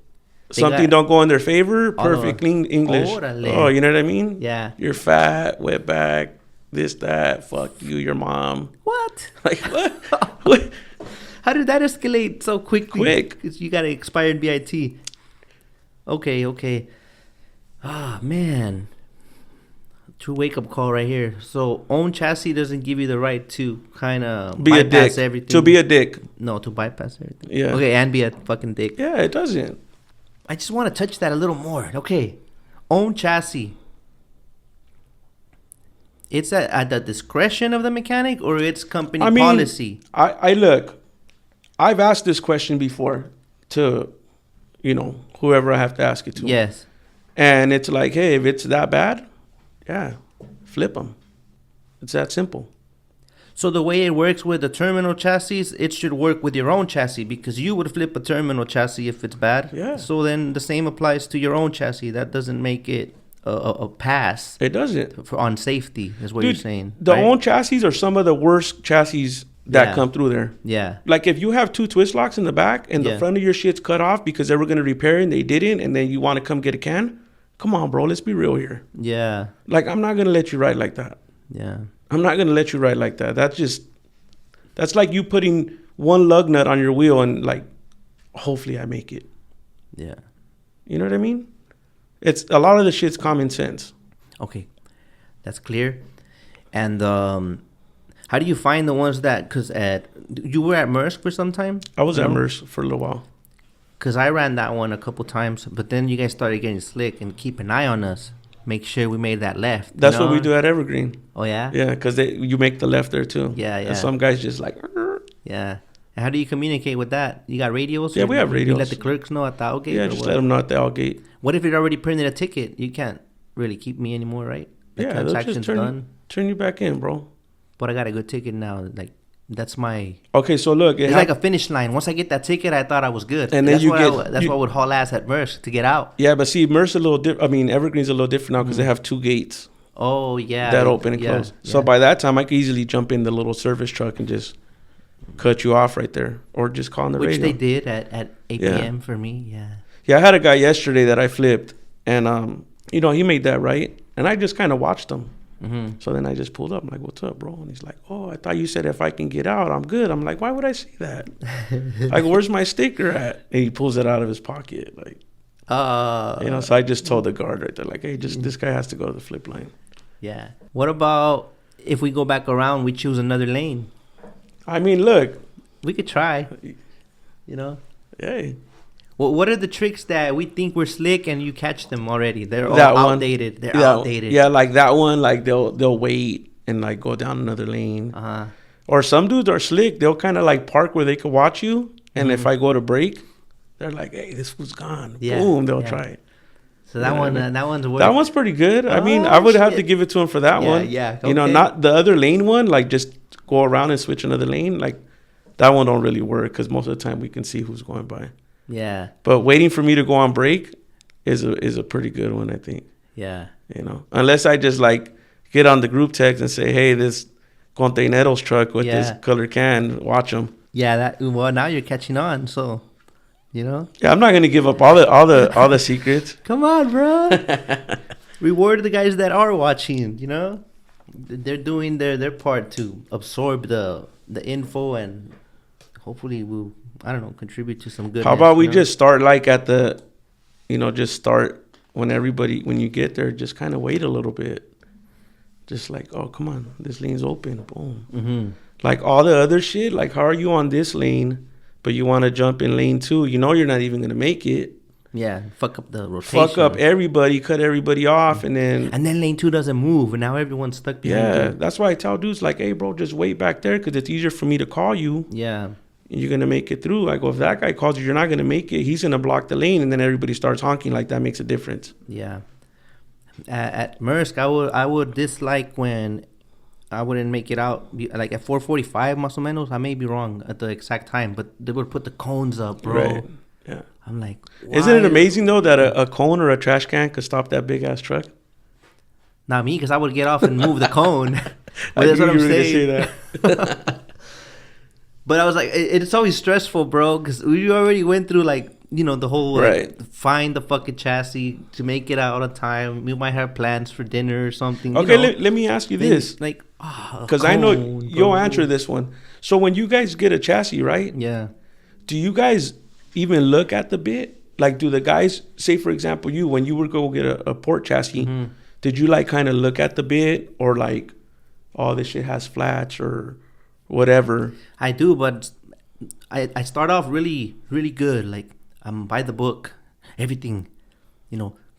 something don't go in their favor, perfect English. Orale. Oh, you know what I mean? Yeah. You're fat, wetback, this, that, fuck you, your mom. What? Like, what? What? How did that escalate so quickly? Quick. Because you got an expired BIT. Okay. Ah, man. True wake-up call right here. So, own chassis doesn't give you the right to kind of bypass everything. To be a dick. No, to bypass everything. Yeah. Okay, and be a fucking dick. Yeah, it doesn't. I just want to touch that a little more. Okay. Own chassis. It's at the discretion of the mechanic or it's company policy? I look. I've asked this question before to, whoever I have to ask it to. Yes. And it's like, hey, if it's that bad, yeah, flip them. It's that simple. So the way it works with the terminal chassis, it should work with your own chassis because you would flip a terminal chassis if it's bad. Yeah. So then the same applies to your own chassis. That doesn't make it a pass. It doesn't. On safety is what you're saying. The right? own chassis are some of the worst chassis that come through there. Yeah. Like if you have 2 twist locks in the back and the front of your shit's cut off because they were going to repair it and they didn't, and then you want to come get a can, come on, bro, let's be real here. Yeah. Like, I'm not going to let you ride like that. Yeah. I'm not going to let you ride like that. That's like you putting one lug nut on your wheel and like, hopefully I make it. Yeah. You know what I mean? It's a lot of the shit's common sense. Okay. That's clear. And How do you find the ones that? Because you were at Maersk for some time. I was at Maersk for a little while. Because I ran that one a couple times, but then you guys started getting slick and keep an eye on us. Make sure we made that left. That's what we do at Evergreen. Oh, yeah? Yeah, because you make the left there, too. Yeah. And some guys just like... Yeah. And how do you communicate with that? You got radios? Yeah, we have radios. You let the clerks know at the outgate? Yeah, just let them know at the outgate. What if it already printed a ticket? You can't really keep me anymore, right? The transaction's done. Turn you back in, bro. But I got a good ticket now. Like, that's my... Okay, so look... It's like a finish line. Once I get that ticket, I thought I was good. And then that's why I would haul ass at Maersk to get out. Yeah, but see, Maersk a little different. I mean, Evergreen's a little different now because they have 2 gates. Oh, yeah. That open and close. Yeah. So by that time, I could easily jump in the little service truck and just cut you off right there. Or just call on the radio. Which they did at 8 p.m. for me, yeah. Yeah, I had a guy yesterday that I flipped. And, he made that right. And I just kind of watched him. Mm-hmm. So then I just pulled up. I'm like, what's up, bro? And he's like, oh, I thought you said if I can get out, I'm good. I'm like, why would I say that? Like, where's my sticker at? And he pulls it out of his pocket. Like, so I just told the guard right there, like, hey, this guy has to go to the flip line. Yeah. What about if we go back around, we choose another lane? I mean, look. We could try, Hey. Well, what are the tricks that we think we're slick and you catch them already? They're all outdated. They're outdated. Yeah, like that one, like they'll wait and like go down another lane. Uh-huh. Or some dudes are slick. They'll kind of like park where they can watch you. And if I go to break, they're like, hey, this food's gone. Yeah, boom, they'll try it. So that one's worth. That one's pretty good. I mean, I would have to give it to him for that one. Yeah, okay. Not the other lane one, like just go around and switch another lane. Like that one don't really work because most of the time we can see who's going by. Yeah. But waiting for me to go on break is a pretty good one, I think. Yeah. Unless I just like get on the group text and say, hey, this KONTAINEROZ truck with this color can, watch them. Yeah. Now you're catching on, so, Yeah, I'm not gonna give up all the secrets. Come on, bro. Reward the guys that are watching. They're doing their part to absorb the info and hopefully we'll. I don't know, contribute to some good. How about we just start like at the, just start when you get there, just kind of wait a little bit. Just like, oh, come on, this lane's open, boom. Mm-hmm. Like all the other shit, like how are you on this lane, but you want to jump in lane 2? You're not even going to make it. Yeah, fuck up the rotation. Fuck up everybody, cut everybody off, and then lane 2 doesn't move, and now everyone's stuck behind you. Yeah, that's why I tell dudes like, hey, bro, just wait back there because it's easier for me to call you. Yeah. You're going to make it through. I go, if that guy calls you, you're not going to make it. He's going to block the lane, and then everybody starts honking. Like, that makes a difference. Yeah. At Maersk, I would dislike when I wouldn't make it out. Like, at 4:45, más o menos. I may be wrong at the exact time, but they would put the cones up, bro. Right. Yeah. I'm like, isn't it amazing, though, that a cone or a trash can could stop that big-ass truck? Not me, because I would get off and move the cone. That's what I'm saying. But I was like, it's always stressful, bro, because we already went through, like, the whole, find the fucking chassis to make it out on time. We might have plans for dinner or something. Okay, let me ask you this. Like, because I know you'll answer this one. So when you guys get a chassis, right? Yeah. Do you guys even look at the bit? Like, do the guys, say, for example, when you were go get a port chassis, did you, like, kind of look at the bit or, like, oh, this shit has flats or whatever? I do, but I start off really, really good. Like, I'm by the book, everything,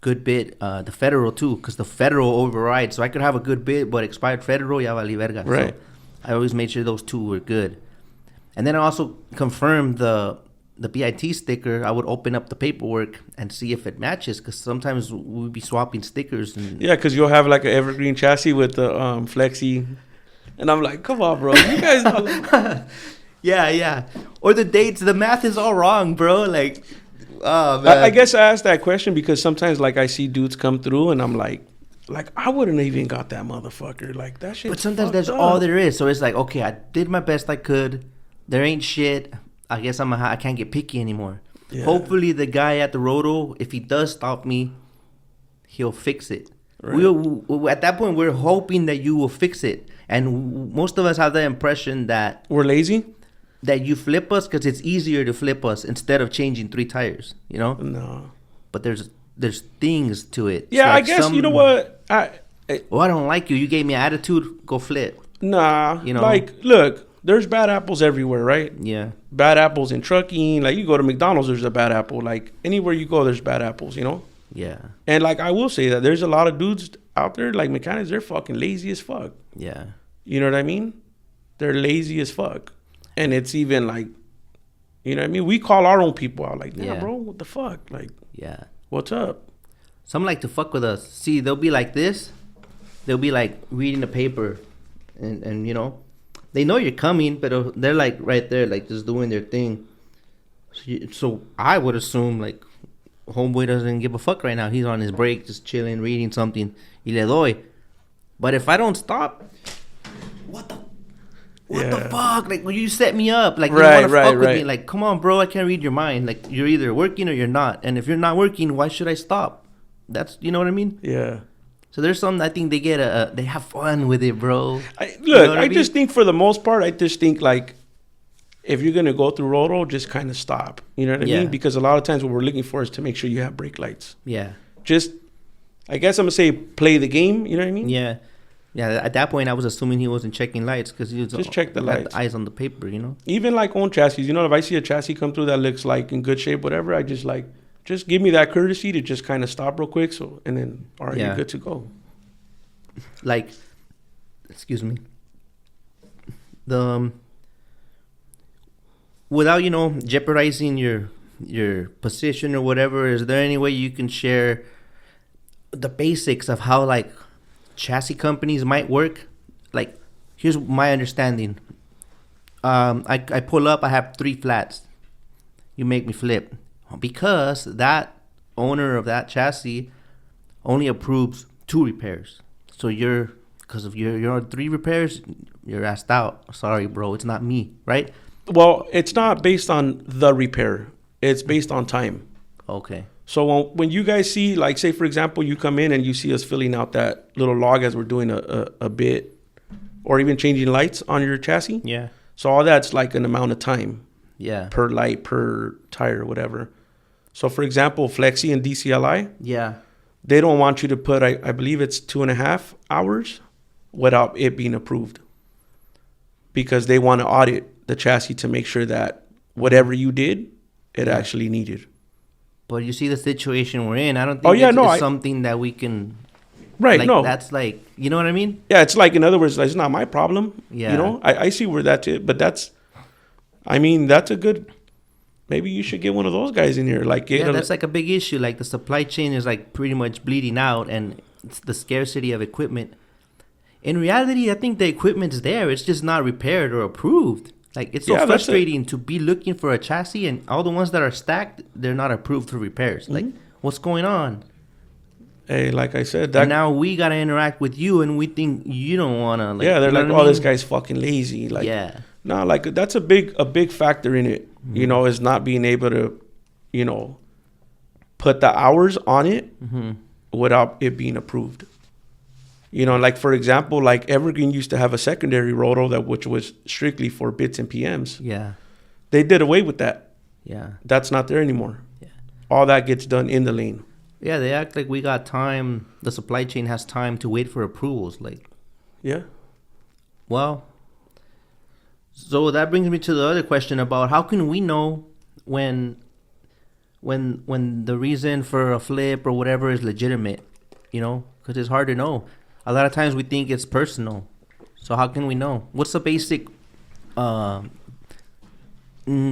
good bit. The federal too, because the federal overrides. So I could have a good bit, but expired federal, ya vali verga. Right. So I always made sure those two were good. And then I also confirmed the BIT sticker. I would open up the paperwork and see if it matches, because sometimes we'd be swapping stickers. Yeah, because you'll have like an evergreen chassis with the flexi. And I'm like, come on, bro. You guys know. Yeah. Or the dates, the math is all wrong, bro. Like, oh, man. I guess I asked that question because sometimes, like, I see dudes come through and I'm like, I wouldn't even got that motherfucker. Like, that shit. But sometimes that's all there is. So it's like, okay, I did my best I could. There ain't shit. I guess I can't get picky anymore. Yeah. Hopefully the guy at the roto, if he does stop me, he'll fix it. Right. At that point, we're hoping that you will fix it. And most of us have the impression that we're lazy, that you flip us because it's easier to flip us instead of changing 3 tires, No. But there's things to it. Yeah, like I guess, you know what? I don't like you. You gave me an attitude. Go flip. Nah, You know? like, look, there's bad apples everywhere, right? Yeah. Bad apples in trucking. Like, you go to McDonald's, there's a bad apple. Like, anywhere you go, there's bad apples, you know? Yeah. And, like, I will say that there's a lot of dudes out there, like mechanics, they're fucking lazy as fuck. Yeah. You know what I mean? They're lazy as fuck. And it's even, like, you know what I mean? We call our own people out, like, yeah, bro, what the fuck? Like, yeah. What's up? Some like to fuck with us. See, they'll be like this. They'll be, like, reading the paper. And you know, they know you're coming, but they're, like, right there, like, just doing their thing. So I would assume, like, homeboy doesn't give a fuck right now. He's on his break, just chilling, reading something. Y le doy. But if I don't stop, what the fuck? Like, when you set me up, like, you want to fuck with me. Like, come on, bro, I can't read your mind. Like, you're either working or you're not. And if you're not working, why should I stop? That's, you know what I mean? Yeah. So there's some, I think they get they have fun with it, bro. I just think for the most part, I just think, like, if you're going to go through Roro, just kind of stop. You know what I mean? Because a lot of times what we're looking for is to make sure you have brake lights. Yeah. Just, I guess I'm going to say play the game. You know what I mean? Yeah. Yeah, at that point, I was assuming he wasn't checking lights because he was just check the lights. The eyes on the paper, you know? Even, like, on chassis. You know, if I see a chassis come through that looks, like, in good shape, whatever, I just, like, just give me that courtesy to just kind of stop real quick. So, and then, all right, you're good to go. Like, excuse me, without, you know, jeopardizing your position or whatever, is there any way you can share the basics of how, like, chassis companies might work? Like, here's my understanding. I pull up, I have 3 flats. You make me flip. Because that owner of that chassis only approves 2 repairs. So because if you're on 3 repairs, you're asked out. Sorry, bro, it's not me, right? Well, it's not based on the repair. It's based on time. Okay. So when you guys see, like, say, for example, you come in and you see us filling out that little log as we're doing a bit, or even changing lights on your chassis. Yeah. So all that's like an amount of time. Yeah. Per light, per tire, whatever. So, for example, Flexi and DCLI. Yeah. They don't want you to put, I believe it's 2.5 hours without it being approved. Because they want to audit the chassis to make sure that whatever you did, it actually needed. But you see the situation we're in. I don't think it's something that we can... Right, like, no. That's like, you know what I mean? Yeah, it's like, in other words, it's not my problem. Yeah. You know, I see where that's it. But that's a good... Maybe you should get one of those guys in here. Like, that's like a big issue. Like, the supply chain is, like, pretty much bleeding out, and it's the scarcity of equipment. In reality, I think the equipment's there. It's just not repaired or approved. Like, it's so frustrating to be looking for a chassis, and all the ones that are stacked, they're not approved for repairs. Mm-hmm. Like, what's going on? Hey, like I said, and now we gotta interact with you, and we think you don't wanna. Like, they're like, oh, this guy's fucking lazy. Like, no, like, that's a big factor in it. Mm-hmm. You know, is not being able to, you know, put the hours on it without it being approved. You know, like, for example, like, Evergreen used to have a secondary rotor which was strictly for bits and PMs. Yeah. They did away with that. Yeah. That's not there anymore. Yeah. All that gets done in the lane. Yeah, they act like we got time. The supply chain has time to wait for approvals. Like, yeah. Well, so that brings me to the other question about how can we know when the reason for a flip or whatever is legitimate, you know, because it's hard to know. A lot of times we think it's personal. So how can we know? What's the basic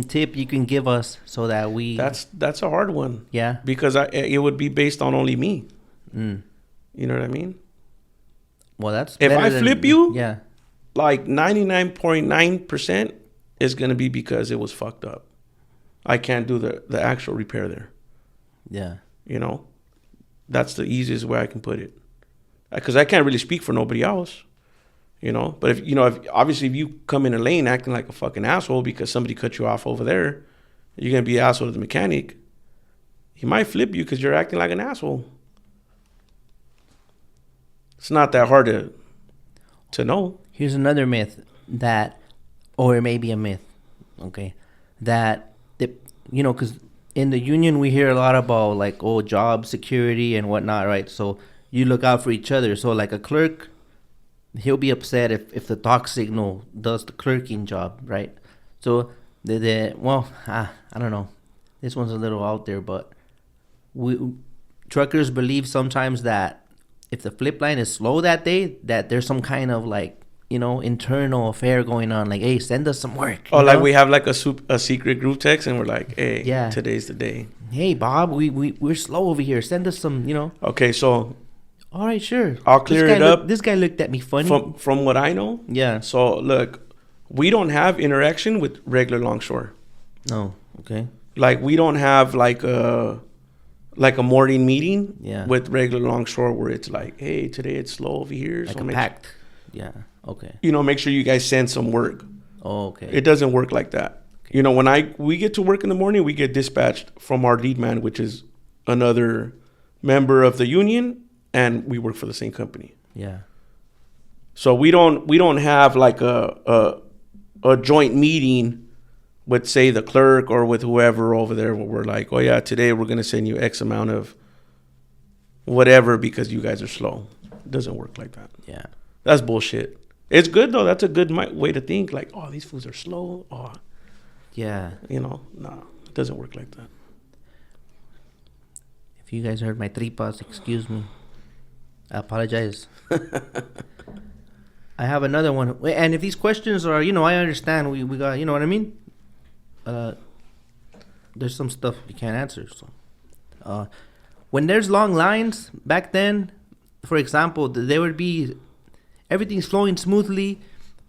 tip you can give us so that we... That's a hard one. Yeah. Because it would be based on only me. You know what I mean? Well, that's... If I flip you, yeah, like 99.9% is going to be because it was fucked up. I can't do the actual repair there. Yeah. You know? That's the easiest way I can put it. Because I can't really speak for nobody else. You know? But if you come in a lane acting like a fucking asshole because somebody cut you off over there, you're going to be an asshole to the mechanic. He might flip you because you're acting like an asshole. It's not that hard to know. Here's another myth or it may be a myth, okay, you know, because in the union we hear a lot about, like, job security and whatnot, right? So you look out for each other. So, like, a clerk he'll be upset if the talk signal does the clerking job, right? So I don't know. This one's a little out there, but truckers believe sometimes that if the flip line is slow that day, that there's some kind of like, internal affair going on. Like, hey, send us some work. Oh, like we have like a secret group text, and we're like, hey, today's the day. Hey, Bob, we're slow over here. Send us some, Okay, so. All right, sure. I'll clear it up. This guy looked at me funny. From what I know. Yeah. So look, we don't have interaction with regular Longshore. No. Okay. Like we don't have like a morning meeting. Yeah. With regular Longshore where it's like, hey, today it's slow over here. Like so a pact. Yeah. Okay. Make sure you guys send some work. Oh, okay. It doesn't work like that. Okay. When we get to work in the morning, we get dispatched from our lead man, which is another member of the union. And we work for the same company. Yeah. So we don't have like a joint meeting with, say, the clerk or with whoever over there where we're like, oh yeah, today we're gonna send you X amount of whatever because you guys are slow. It doesn't work like that. Yeah. That's bullshit. It's good though. That's a good way to think. Like, oh, these fools are slow. Oh. Yeah. No, it doesn't work like that. If you guys heard my tripas, excuse me. I apologize. I have another one. And if these questions are, I understand. We got, you know what I mean? There's some stuff you can't answer. So, when there's long lines, back then, for example, there would be everything's flowing smoothly.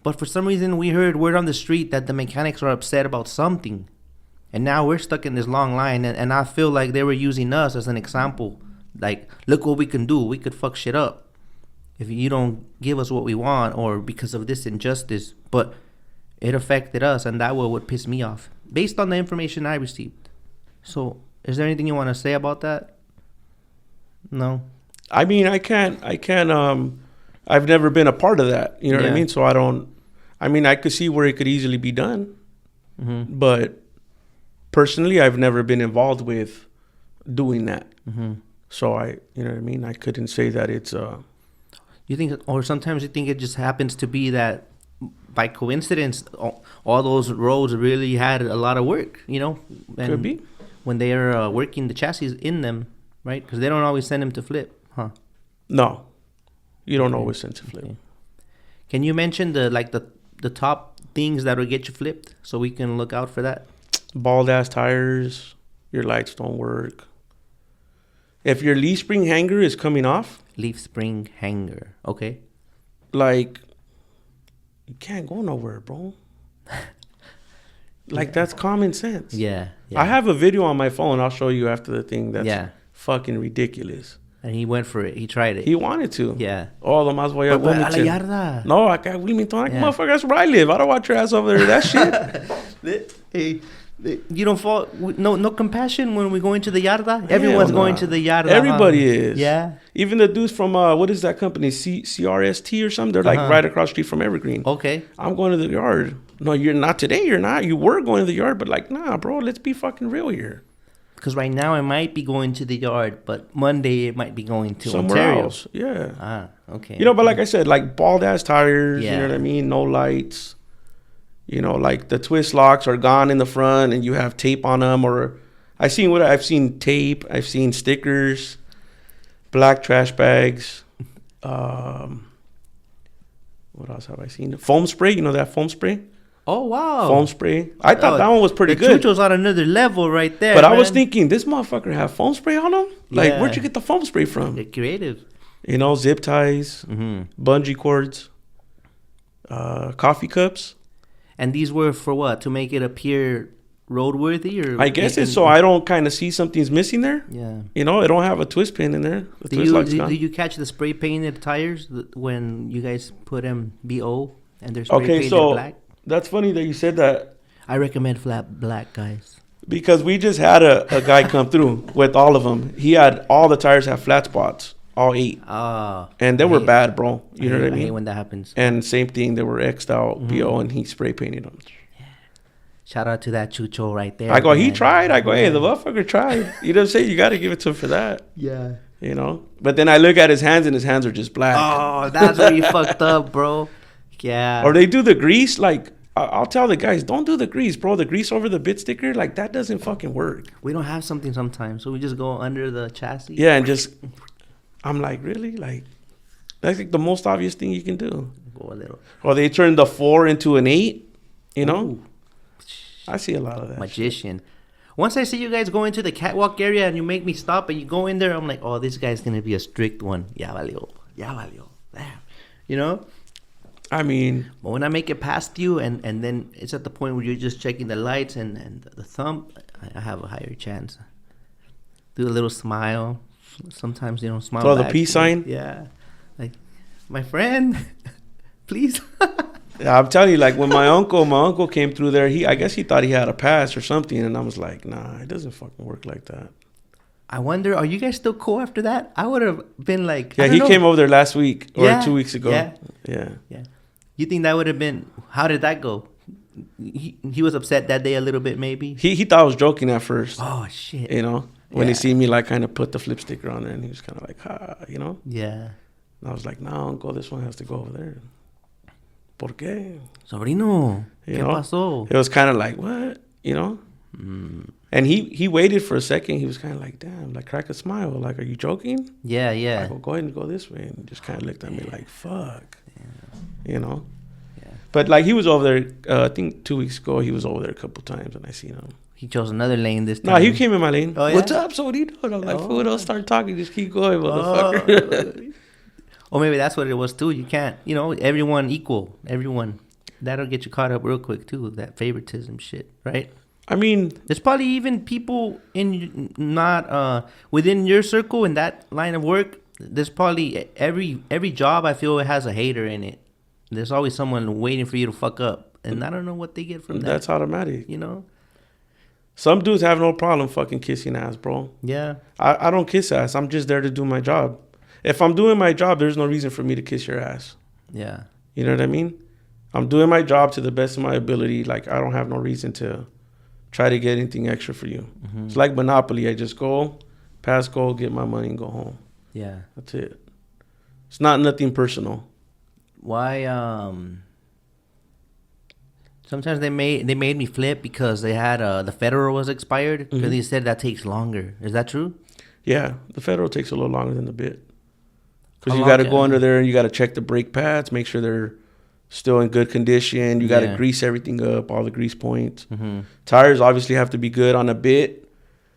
But for some reason, we heard word on the street that the mechanics are upset about something. And now we're stuck in this long line. And I feel like they were using us as an example. Like, look what we can do. We could fuck shit up if you don't give us what we want or because of this injustice. But it affected us, and that would piss me off based on the information I received. So, is there anything you want to say about that? No. I mean, I can't. I've never been a part of that. You know what I mean? So I don't. I mean, I could see where it could easily be done, but personally, I've never been involved with doing that. So you know what I mean? I couldn't say that it's You think, or sometimes you think it just happens to be that by coincidence, all those roads really had a lot of work, And could be. When they are working the chassis in them, right? Because they don't always send them to flip, huh? No, you don't always send to flip. Okay. Can you mention the top things that will get you flipped so we can look out for that? Bald ass tires, your lights don't work. If your leaf spring hanger is coming off. Leaf spring hanger. Okay. Like, you can't go nowhere, bro. Like, that's common sense. Yeah. I have a video on my phone. I'll show you after the thing. That's fucking ridiculous. And he went for it. He tried it. He wanted to. Yeah. Oh, lo más voy a Wilmington. A la yarda. No, acá Wilmington. Motherfucker, that's where I live. I don't want your ass over there. That shit. Hey. You don't fall. No compassion when we go into the yarda. Everyone's going to the yarda. Everybody is. Yeah. Even the dudes from what is that company? CRST or something. They're like right across the street from Evergreen. Okay. I'm going to the yard. No, you're not today. You're not. You were going to the yard, but like, nah, bro. Let's be fucking real here. Because right now I might be going to the yard, but Monday it might be going to somewhere Ontario. Else. Yeah. Ah, okay. But like I said, like bald ass tires. You know what I mean? No lights. Like the twist locks are gone in the front and you have tape on them. Or I've seen tape. I've seen stickers, black trash bags. What else have I seen? Foam spray. That foam spray? Oh, wow. Foam spray. I thought that one was pretty good. The Chucho's on another level right there, But I was thinking, this motherfucker have foam spray on him? Like, where'd you get the foam spray from? They're creative. Zip ties, bungee cords, coffee cups. And these were for what? To make it appear roadworthy? Or I guess it's so I don't kind of see something's missing there. Yeah. It don't have a twist pin in there. The twist lock's gone. Do you catch the spray painted tires when you guys put them BO and they're spray painted black? That's funny that you said that. I recommend flat black, guys. Because we just had a guy come through with all of them. He had all the tires have flat spots. All 8. And they were bad, bro. You know what I mean? I hate when that happens. And same thing, they were X'd out, BO, and he spray painted them. Yeah. Shout out to that Chucho right there. I go, he tried. I go, hey, the motherfucker tried. You know what I'm saying? You got to give it to him for that. Yeah. You know? But then I look at his hands, and his hands are just black. Oh, that's where you fucked up, bro. Yeah. Or they do the grease. Like, I'll tell the guys, don't do the grease, bro. The grease over the bit sticker, like, that doesn't fucking work. We don't have something sometimes, so we just go under the chassis. Yeah, and just... I'm like, really? Like, that's like the most obvious thing you can do. Go a little. Or they turn the 4 into an 8, you know? Ooh. I see a lot of that. Magician. Shit. Once I see you guys go into the catwalk area and you make me stop and you go in there, I'm like, oh, this guy's going to be a strict one. Ya valió. Damn. You know? I mean... But when I make it past you and then it's at the point where you're just checking the lights and the thumb, I have a higher chance. Do a little smile. Sometimes, you know, smile throw back. the peace sign? Yeah. Like, my friend, please. Yeah, I'm telling you, like, when my uncle came through there, I guess he thought he had a pass or something, and I was like, nah, it doesn't fucking work like that. I wonder, are you guys still cool after that? I would have been like, yeah, he came over there last week or 2 weeks ago. Yeah. You think that would have been? How did that go? He was upset that day a little bit, maybe. He thought I was joking at first. Oh shit! You know, when he see me like kind of put the flip sticker on there, and he was kind of like, you know. Yeah. And I was like, no, uncle, this one has to go over there. ¿Por qué? Sobrino, ¿qué pasó? It was kind of like, what? You know? Mm. And he waited for a second. He was kind of like, damn, like, crack a smile. Like, are you joking? Yeah. I go, go ahead and go this way. And he just kind of looked at me like, fuck. Yeah. You know? Yeah. But, like, he was over there, I think 2 weeks ago, he was over there a couple times, and I seen him. He chose another lane this time. No, he came in my lane. Oh, yeah? What's up, Sobrino? And I'm like, fool, don't start talking. Just keep going, motherfucker. Or maybe that's what it was too. You can't, you know, everyone equal. Everyone. That'll get you caught up real quick too. That favoritism shit, right? I mean, there's probably even people in not within your circle in that line of work. There's probably every job I feel it has a hater in it. There's always someone waiting for you to fuck up, and I don't know what they get from that. That's automatic, you know. Some dudes have no problem fucking kissing ass, bro. Yeah. I don't kiss ass. I'm just there to do my job. If I'm doing my job, there's no reason for me to kiss your ass. Yeah. You know what I mean? I'm doing my job to the best of my ability. Like, I don't have no reason to try to get anything extra for you. Mm-hmm. It's like Monopoly. I just go, pass go, get my money, and go home. Yeah. That's it. It's not nothing personal. Why, sometimes they made me flip because they had, the federal was expired. Because they said that takes longer. Is that true? Yeah. The federal takes a little longer than the bit. Because you got to go under there and you got to check the brake pads, make sure they're still in good condition. You got to grease everything up, all the grease points. Mm-hmm. Tires obviously have to be good on a bit.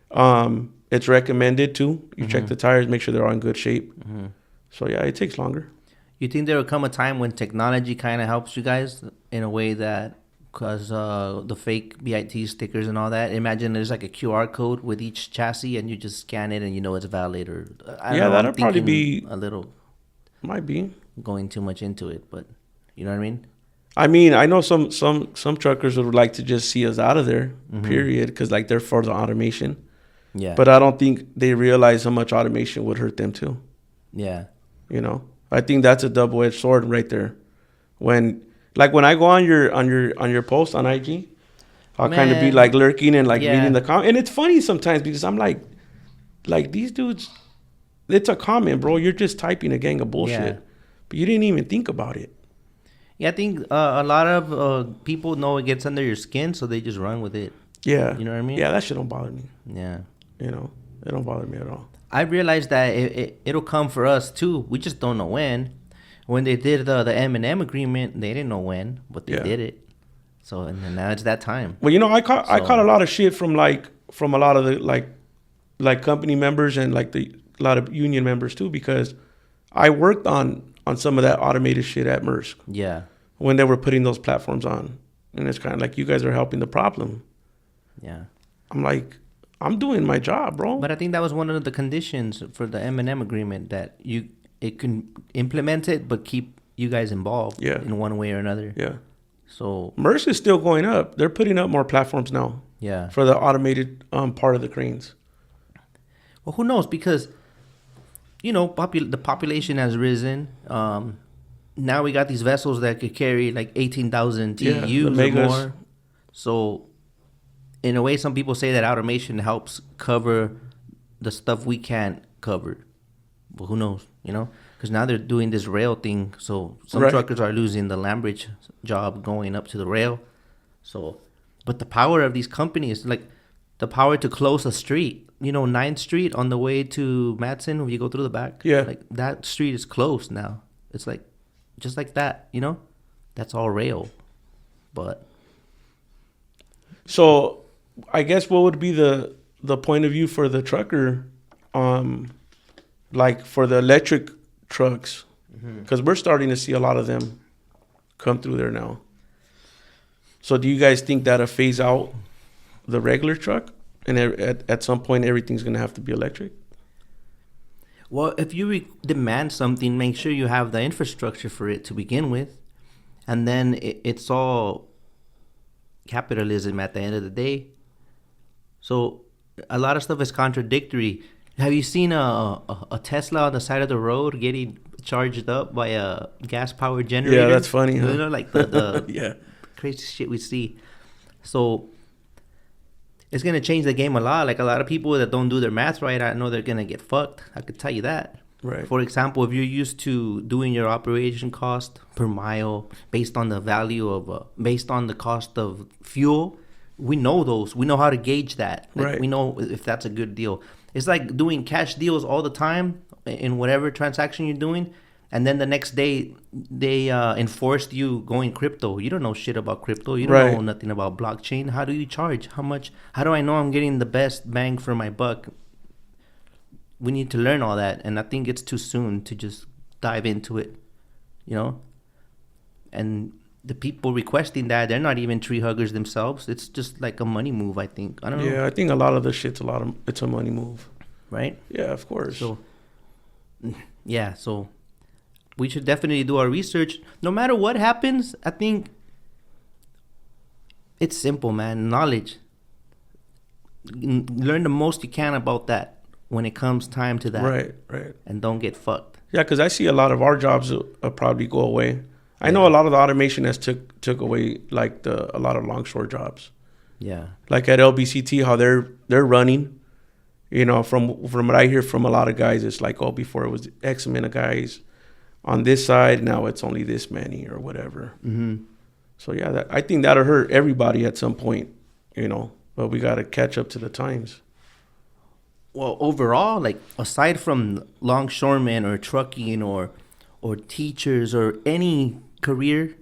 It's recommended too. You check the tires, make sure they're all in good shape. Mm-hmm. So yeah, it takes longer. You think there will come a time when technology kind of helps you guys in a way that, because the fake BIT stickers and all that, imagine there's like a QR code with each chassis and you just scan it and you know it's valid, or that'll probably be a little, might be going too much into it, but you know what I mean? I mean, I know some truckers would like to just see us out of there, period, because like they're for the automation. Yeah. But I don't think they realize how much automation would hurt them too. Yeah. You know, I think that's a double-edged sword right there. When I go on your post on IG, I'll kind of be like lurking and like reading the comment, and it's funny sometimes because I'm like these dudes, it's a comment, bro. You're just typing a gang of bullshit, but you didn't even think about it. Yeah, I think a lot of people know it gets under your skin, so they just run with it. Yeah. You know what I mean? Yeah, that shit don't bother me. Yeah. You know, it don't bother me at all. I realized that it'll come for us too. We just don't know when. When they did the M&M agreement, they didn't know when, but they did it. So and now it's that time. Well, you know, I caught a lot of shit from a lot of the like company members and like a lot of union members too, because I worked on some of that automated shit at Maersk. Yeah. When they were putting those platforms on, and it's kind of like, you guys are helping the problem. Yeah. I'm like, I'm doing my job, bro. But I think that was one of the conditions for the M&M agreement, that it can implement it, but keep you guys involved in one way or another. Yeah. So Maersk is still going up. They're putting up more platforms now. Yeah. For the automated part of the cranes. Well, who knows? Because, you know, the population has risen. Now we got these vessels that could carry like 18,000 TEUs or more. So in a way, some people say that automation helps cover the stuff we can't cover. Well, who knows, because now they're doing this rail thing, so some Right. truckers are losing the land bridge job going up to the rail. So, but the power of these companies, like the power to close a street, 9th Street on the way to Madsen, when you go through the back, Yeah. like that street is closed now. It's like just like that, that's all rail. But so I guess what would be the point of view for the trucker, like for the electric trucks, because we're starting to see a lot of them come through there now. So do you guys think that'll phase out the regular truck, and at some point everything's gonna have to be electric? well, if you demand something, make sure you have the infrastructure for it to begin with, and then it's all capitalism at the end of the day. So a lot of stuff is contradictory. Have you seen a Tesla on the side of the road getting charged up by a gas powered generator? Yeah, that's funny, huh? Like the Yeah. crazy shit we see. So it's gonna change the game a lot. Like a lot of people that don't do their math right, I know they're gonna get fucked. I could tell you that. Right. For example, if you're used to doing your operation cost per mile based on the value of based on the cost of fuel, we know those. We know how to gauge that. Like, Right. We know if that's a good deal. It's like doing cash deals all the time in whatever transaction you're doing, and then the next day they enforced you going crypto. You don't know shit about crypto. You don't Right. know nothing about blockchain. How do you charge? How much? How do I know I'm getting the best bang for my buck? We need to learn all that, and I think it's too soon to just dive into it, And the people requesting that, they're not even tree huggers themselves. It's just like a money move, I think. I don't know. Yeah, I think a lot of the shit's it's a money move. Right? Yeah, of course. So, yeah, so we should definitely do our research. No matter what happens, I think it's simple, man. Knowledge. Learn the most you can about that when it comes time to that. Right. And don't get fucked. Yeah, because I see a lot of our jobs will probably go away. I know a lot of the automation has took away like a lot of longshore jobs. Yeah. Like at LBCT, how they're running. From what I hear from a lot of guys, it's like, before it was X amount of guys on this side, now it's only this many or whatever. Mm-hmm. So yeah, I think that'll hurt everybody at some point, but we got to catch up to the times. Well, overall, like aside from longshoremen or trucking or teachers or any career,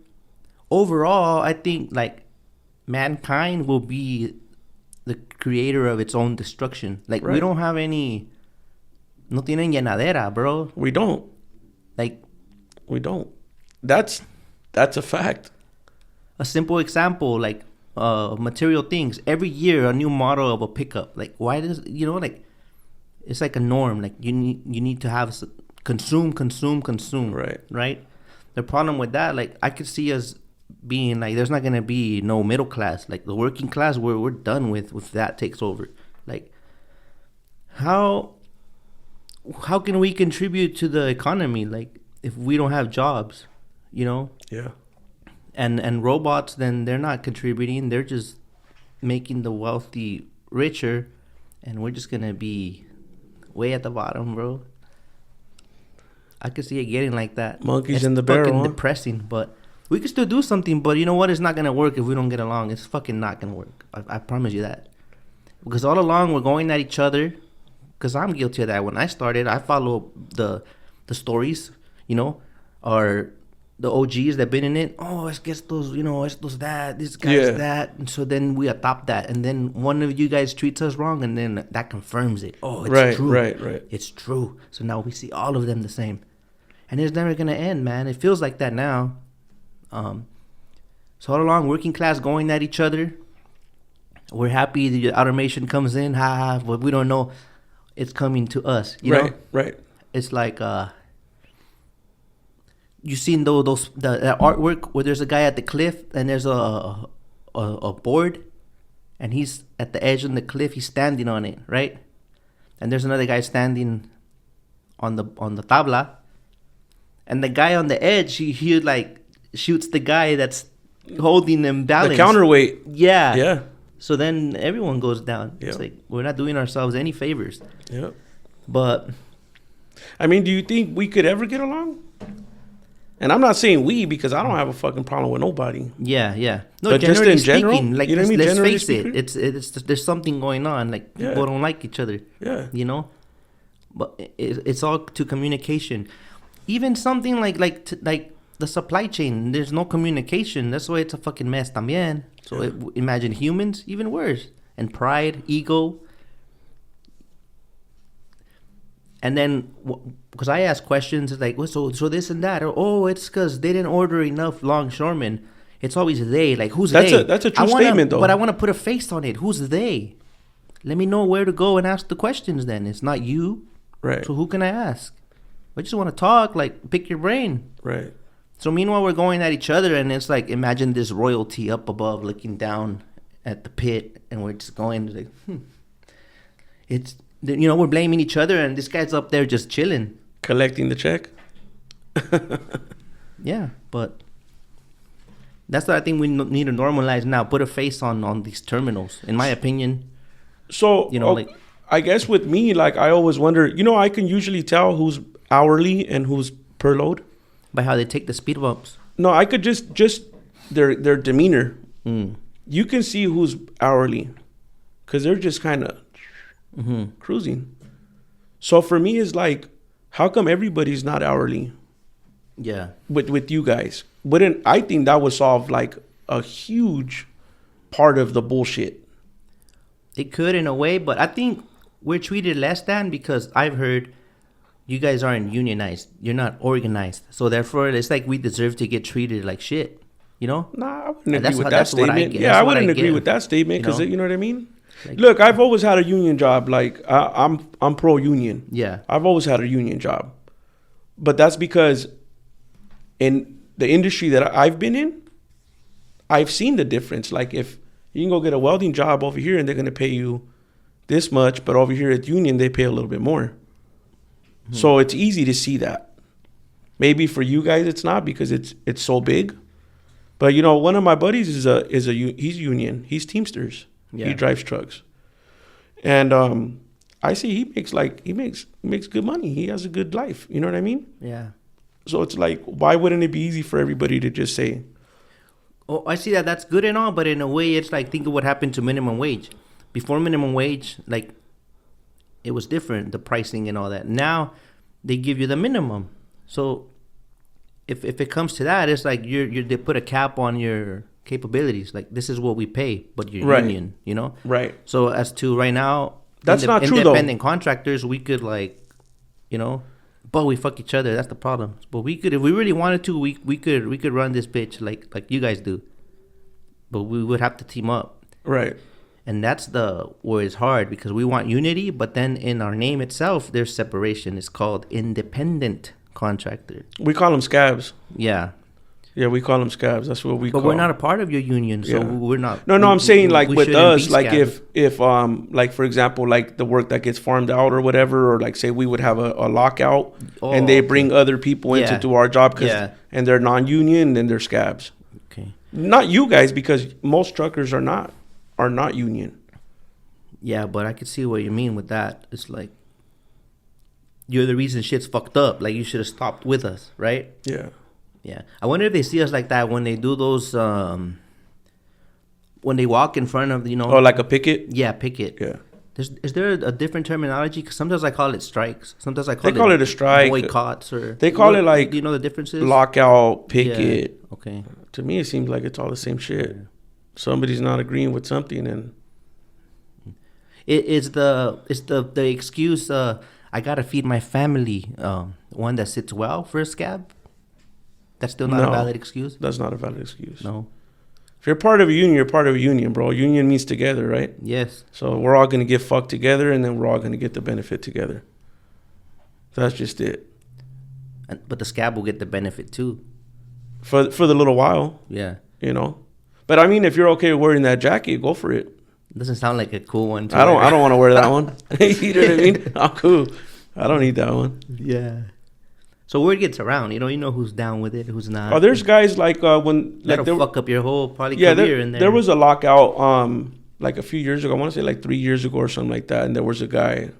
overall, I think like mankind will be the creator of its own destruction. Like we don't have any. No tienen llenadera, bro. We don't. Like we don't. That's a fact. A simple example, like material things. Every year, a new model of a pickup. Like why does like it's like a norm. Like you need to have consume. Right. The problem with that, like I could see us being like, there's not gonna be no middle class. Like the working class, we're done with if that takes over. Like how can we contribute to the economy? Like if we don't have jobs, Yeah. And robots, then they're not contributing. They're just making the wealthy richer, and we're just gonna be way at the bottom, bro. I could see it getting like that. Monkeys in the barrel. It's fucking depressing, but we could still do something. But you know what? It's not gonna work if we don't get along. It's fucking not gonna work. I promise you that. Because all along we're going at each other. Because I'm guilty of that. When I started, I follow the stories, or the OGs that been in it. Oh, es que estos, estos that, this guy's that. And so then we adopt that. And then one of you guys treats us wrong, and then that confirms it. Oh, it's true. Right. It's true. So now we see all of them the same. And it's never going to end, man. It feels like that now. So all along, working class going at each other. We're happy the automation comes in, but we don't know it's coming to us. You know? Right. It's like you seen the artwork where there's a guy at the cliff and there's a board, and he's at the edge of the cliff. He's standing on it, right? And there's another guy standing on the tabla, and the guy on the edge he like shoots the guy that's holding them balanced. The counterweight. Yeah. So then everyone goes down. Yep. It's like we're not doing ourselves any favors. Yep. But I mean, do you think we could ever get along? And I'm not saying we, because I don't have a fucking problem with nobody. Yeah, yeah. No, but generally just in general, speaking, like, you know what I mean? let's Generally face speaking? it, it's there's something going on. Like, people don't like each other. Yeah. You know? But it's all to communication. Even something like the supply chain, there's no communication. That's why it's a fucking mess también. So imagine humans, even worse. And pride, ego. And then, because I ask questions, it's like, well, so this and that. Or, oh, it's because they didn't order enough longshoremen. It's always they. Like, who's they? That's a true statement, though. But I want to put a face on it. Who's they? Let me know where to go and ask the questions then. It's not you. Right. So who can I ask? I just want to talk, like, pick your brain. Right. So meanwhile, we're going at each other, and it's like, imagine this royalty up above looking down at the pit, and we're just going like, It's, you know, we're blaming each other, and this guy's up there just chilling. Collecting the check. Yeah, but that's what I think we need to normalize now. Put a face on these terminals, in my opinion. So, you know, like, I guess with me, like, I always wonder, you know, I can usually tell who's hourly and who's per load. By how they take the speed bumps. No, I could just their demeanor. You can see who's hourly, because they're just kind of cruising. So for me, it's like, how come everybody's not hourly? Yeah. With you guys, wouldn't I think that would solve like a huge part of the bullshit? It could in a way, but I think we're treated less than, because I've heard you guys aren't unionized. You're not organized. So therefore, it's like we deserve to get treated like shit. You know? Nah, I wouldn't agree with that statement. Yeah, I wouldn't agree with that statement, because you know what I mean? Like, look, I've always had a union job. Like, I'm pro-union. Yeah. I've always had a union job. But that's because in the industry that I've been in, I've seen the difference. Like, if you can go get a welding job over here and they're going to pay you this much, but over here at union, they pay a little bit more. So it's easy to see that. Maybe for you guys it's not, because it's so big. But you know, one of my buddies he's union. He's Teamsters. Yeah. He drives trucks. And I see he makes good money. He has a good life. You know what I mean? Yeah. So it's like, why wouldn't it be easy for everybody to just say, oh, I see that that's good and all, but in a way it's like, think of what happened to minimum wage. Before minimum wage, like, it was different, the pricing and all that. Now they give you the minimum. So if it comes to that, it's like they put a cap on your capabilities. Like, this is what we pay, but you're union, you know? Right. So as to right now, that's not true, though. Independent contractors, we could, like, you know, but we fuck each other. That's the problem. But we could, if we really wanted to, we could run this bitch like you guys do. But we would have to team up. Right. And that's where it's hard, because we want unity, but then in our name itself, there's separation. It's called independent contractor. We call them scabs. Yeah. Yeah, we call them scabs. That's what we call. But we're not a part of your union, so we're not. No, I'm saying, like, with us, like, if like, for example, like the work that gets farmed out or whatever, or like, say we would have a lockout and they bring other people in to do our job, and they're non-union, then they're scabs. Okay. Not you guys, because most truckers are not union. Yeah, but I could see what you mean with that. It's like, you're the reason shit's fucked up. Like, you should have stopped with us, right? Yeah. Yeah. I wonder if they see us like that when they do those, when they walk in front of, you know. Oh, like a picket? Yeah, picket. Yeah. Is there a different terminology? Because sometimes I call it strikes. Sometimes I call it a strike. Boycotts, or they call it, like, do you know the differences? Lockout, picket. Yeah. Okay. To me, it seems like it's all the same shit. Yeah. Somebody's not agreeing with something, and it's the excuse. I gotta feed my family. One that sits well for a scab. That's still not a valid excuse. That's not a valid excuse. No. If you're part of a union, you're part of a union, bro. Union means together, right? Yes. So we're all gonna get fucked together, and then we're all gonna get the benefit together. That's just it. But the scab will get the benefit too. For the little while. Yeah. You know. But I mean, if you're okay wearing that jacket, go for it. Doesn't sound like a cool one. I don't want to wear that one. You know what I mean? I'm cool. I don't need that one. Yeah. So word gets around. You know who's down with it, who's not. Oh, there's guys like when that'll fuck up your whole career in there. There was a lockout like a few years ago. I want to say like 3 years ago or something like that. And there was a guy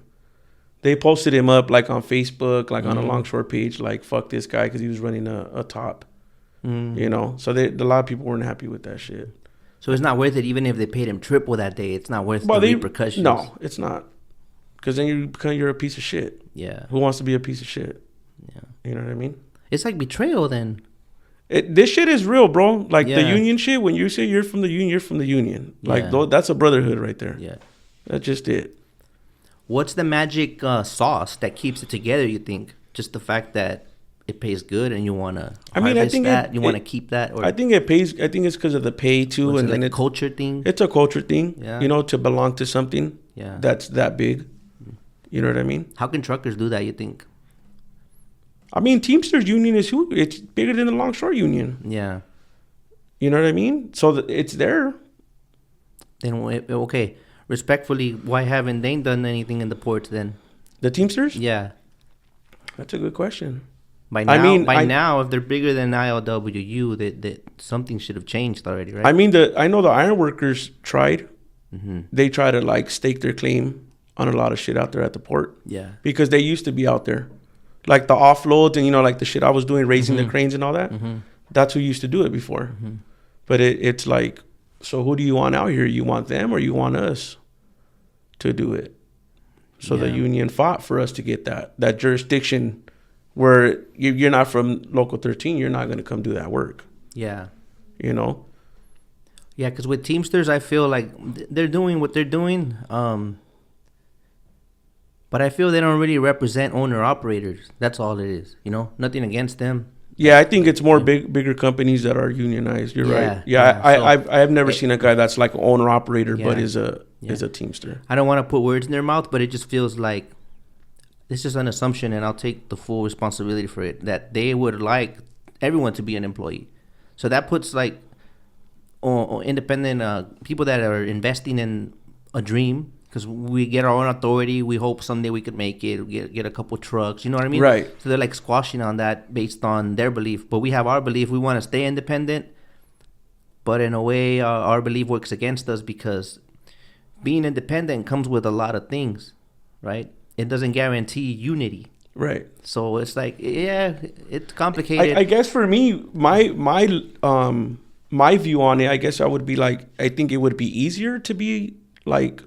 They posted him up like on Facebook, like on a Longshore page, like fuck this guy because he was running a top. You know, so a lot of people weren't happy with that shit. So it's not worth it, even if they paid him triple that day. It's not worth the repercussions. No, it's not, because then you're a piece of shit. Yeah. Who wants to be a piece of shit? Yeah. You know what I mean? It's like betrayal then. This shit is real, bro. Like the union shit. When you say you're from the union, you're from the union. Like that's a brotherhood right there. Yeah. That's just it. What's the magic sauce that keeps it together? You think just the fact that it pays good and you want to you want to keep that? Or I think it pays. I think it's because of the pay too, and like a culture thing. It's a culture thing. Yeah. You know, to belong to something. Yeah. That's that big. You know what I mean? How can truckers do that? You think? I mean, Teamsters union is huge. It's bigger than the Longshore union. Yeah. You know what I mean? So it's there. Then okay, respectfully, why haven't they done anything in the ports then? The Teamsters? Yeah. That's a good question. By now, if they're bigger than ILWU, that something should have changed already, right? I mean, I know the iron workers tried. They try to like stake their claim on a lot of shit out there at the port. Yeah. Because they used to be out there, like the offloads and like the shit I was doing, raising the cranes and all that. That's who used to do it before. But it's like, so who do you want out here? You want them or you want us to do it? So the union fought for us to get that jurisdiction. Where you're not from Local 13, you're not going to come do that work. Yeah. You know? Yeah, because with Teamsters, I feel like they're doing what they're doing. But I feel they don't really represent owner-operators. That's all it is. You know? Nothing against them. Yeah, I think it's more bigger companies that are unionized. You're right. Yeah, I have never seen a guy that's like an owner-operator but is a Teamster. I don't want to put words in their mouth, but it just feels like this is an assumption, and I'll take the full responsibility for it, that they would like everyone to be an employee. So that puts like independent people that are investing in a dream, because we get our own authority. We hope someday we could make it, get a couple trucks. You know what I mean? Right. So they're like squashing on that based on their belief. But we have our belief. We want to stay independent. But in a way, our belief works against us, because being independent comes with a lot of things, right? It doesn't guarantee unity. Right. So it's like, it's complicated. I guess for me, my view on it, I guess I would be like, I think it would be easier to be like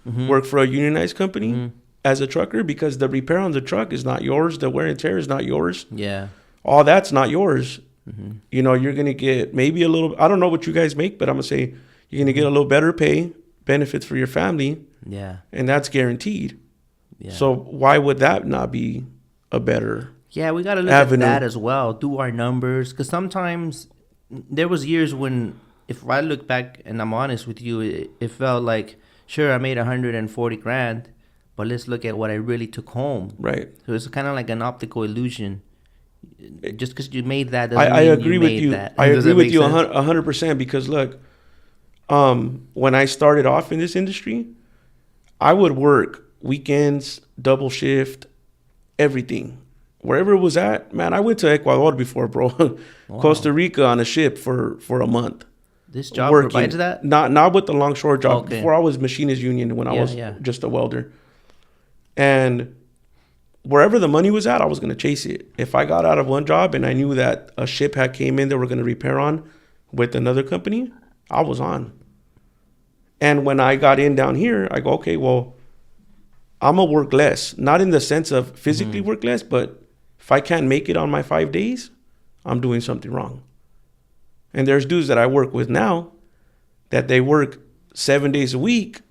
work for a unionized company as a trucker, because the repair on the truck is not yours. The wear and tear is not yours. Yeah. All that's not yours. You know, you're going to get maybe a little, I don't know what you guys make, but I'm going to say you're going to get a little better pay, benefits for your family. Yeah. And that's guaranteed. Yeah. So why would that not be a better we got to look at that as well. Do our numbers, because sometimes there was years when, if I look back and I'm honest with you, it felt like, sure, I made $140,000, but let's look at what I really took home. Right. So it's kind of like an optical illusion. Just because you made that doesn't I mean agree you with made you. that. I agree with you 100%, because look, when I started off in this industry, I would work weekends, double shift, everything. Wherever it was at, man, I went to Ecuador before, bro. Wow. Costa Rica on a ship for a month. This job provides that? Not with the Longshore job. Okay. Before I was machinist union, when I was just a welder. And wherever the money was at, I was going to chase it. If I got out of one job and I knew that a ship had came in that we're going to repair on with another company, I was on. And when I got in down here, I go, okay, well, I'm going to work less. Not in the sense of physically work less, but if I can't make it on my 5 days, I'm doing something wrong. And there's dudes that I work with now that they work 7 days a week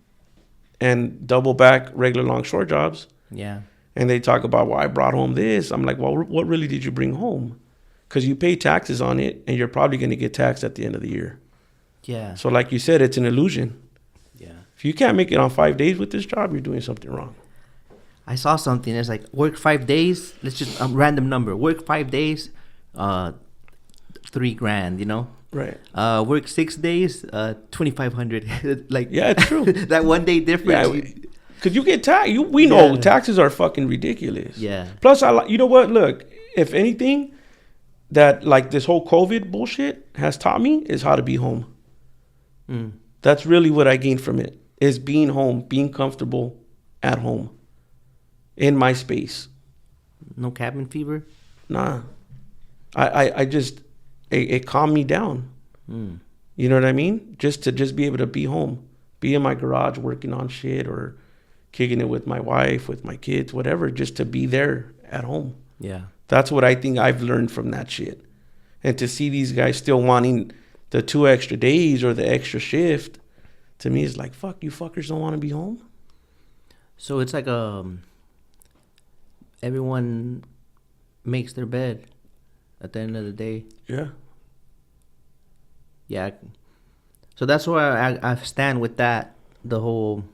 and double back regular Longshore jobs. Yeah. And they talk about, well, I brought home this. I'm like, well, what really did you bring home? Because you pay taxes on it, and you're probably going to get taxed at the end of the year. Yeah. So like you said, it's an illusion. Yeah. If you can't make it on 5 days with this job, you're doing something wrong. I saw something. It's like, work 5 days. Let's just a random number. Work 5 days, $3,000. You know. Right. Work 6 days, $2,500. Like, yeah, it's true. That 1 day difference. Yeah, because you get taxed. We know taxes are fucking ridiculous. Yeah. Plus, you know what? Look, if anything, that like this whole COVID bullshit has taught me is how to be home. That's really what I gained from it, is being home, being comfortable at home. in my space. No cabin fever? Nah. I just, it calmed me down. You know what I mean? Just to be able to be home, be in my garage working on shit or kicking it with my wife, with my kids, whatever, just to be there at home. Yeah. That's what I think I've learned from that shit. And to see these guys still wanting the 2 extra days or the extra shift, to me is like, fuck, you fuckers don't want to be home? So it's like everyone makes their bed at the end of the day. Yeah. Yeah. So that's where I stand with that. The whole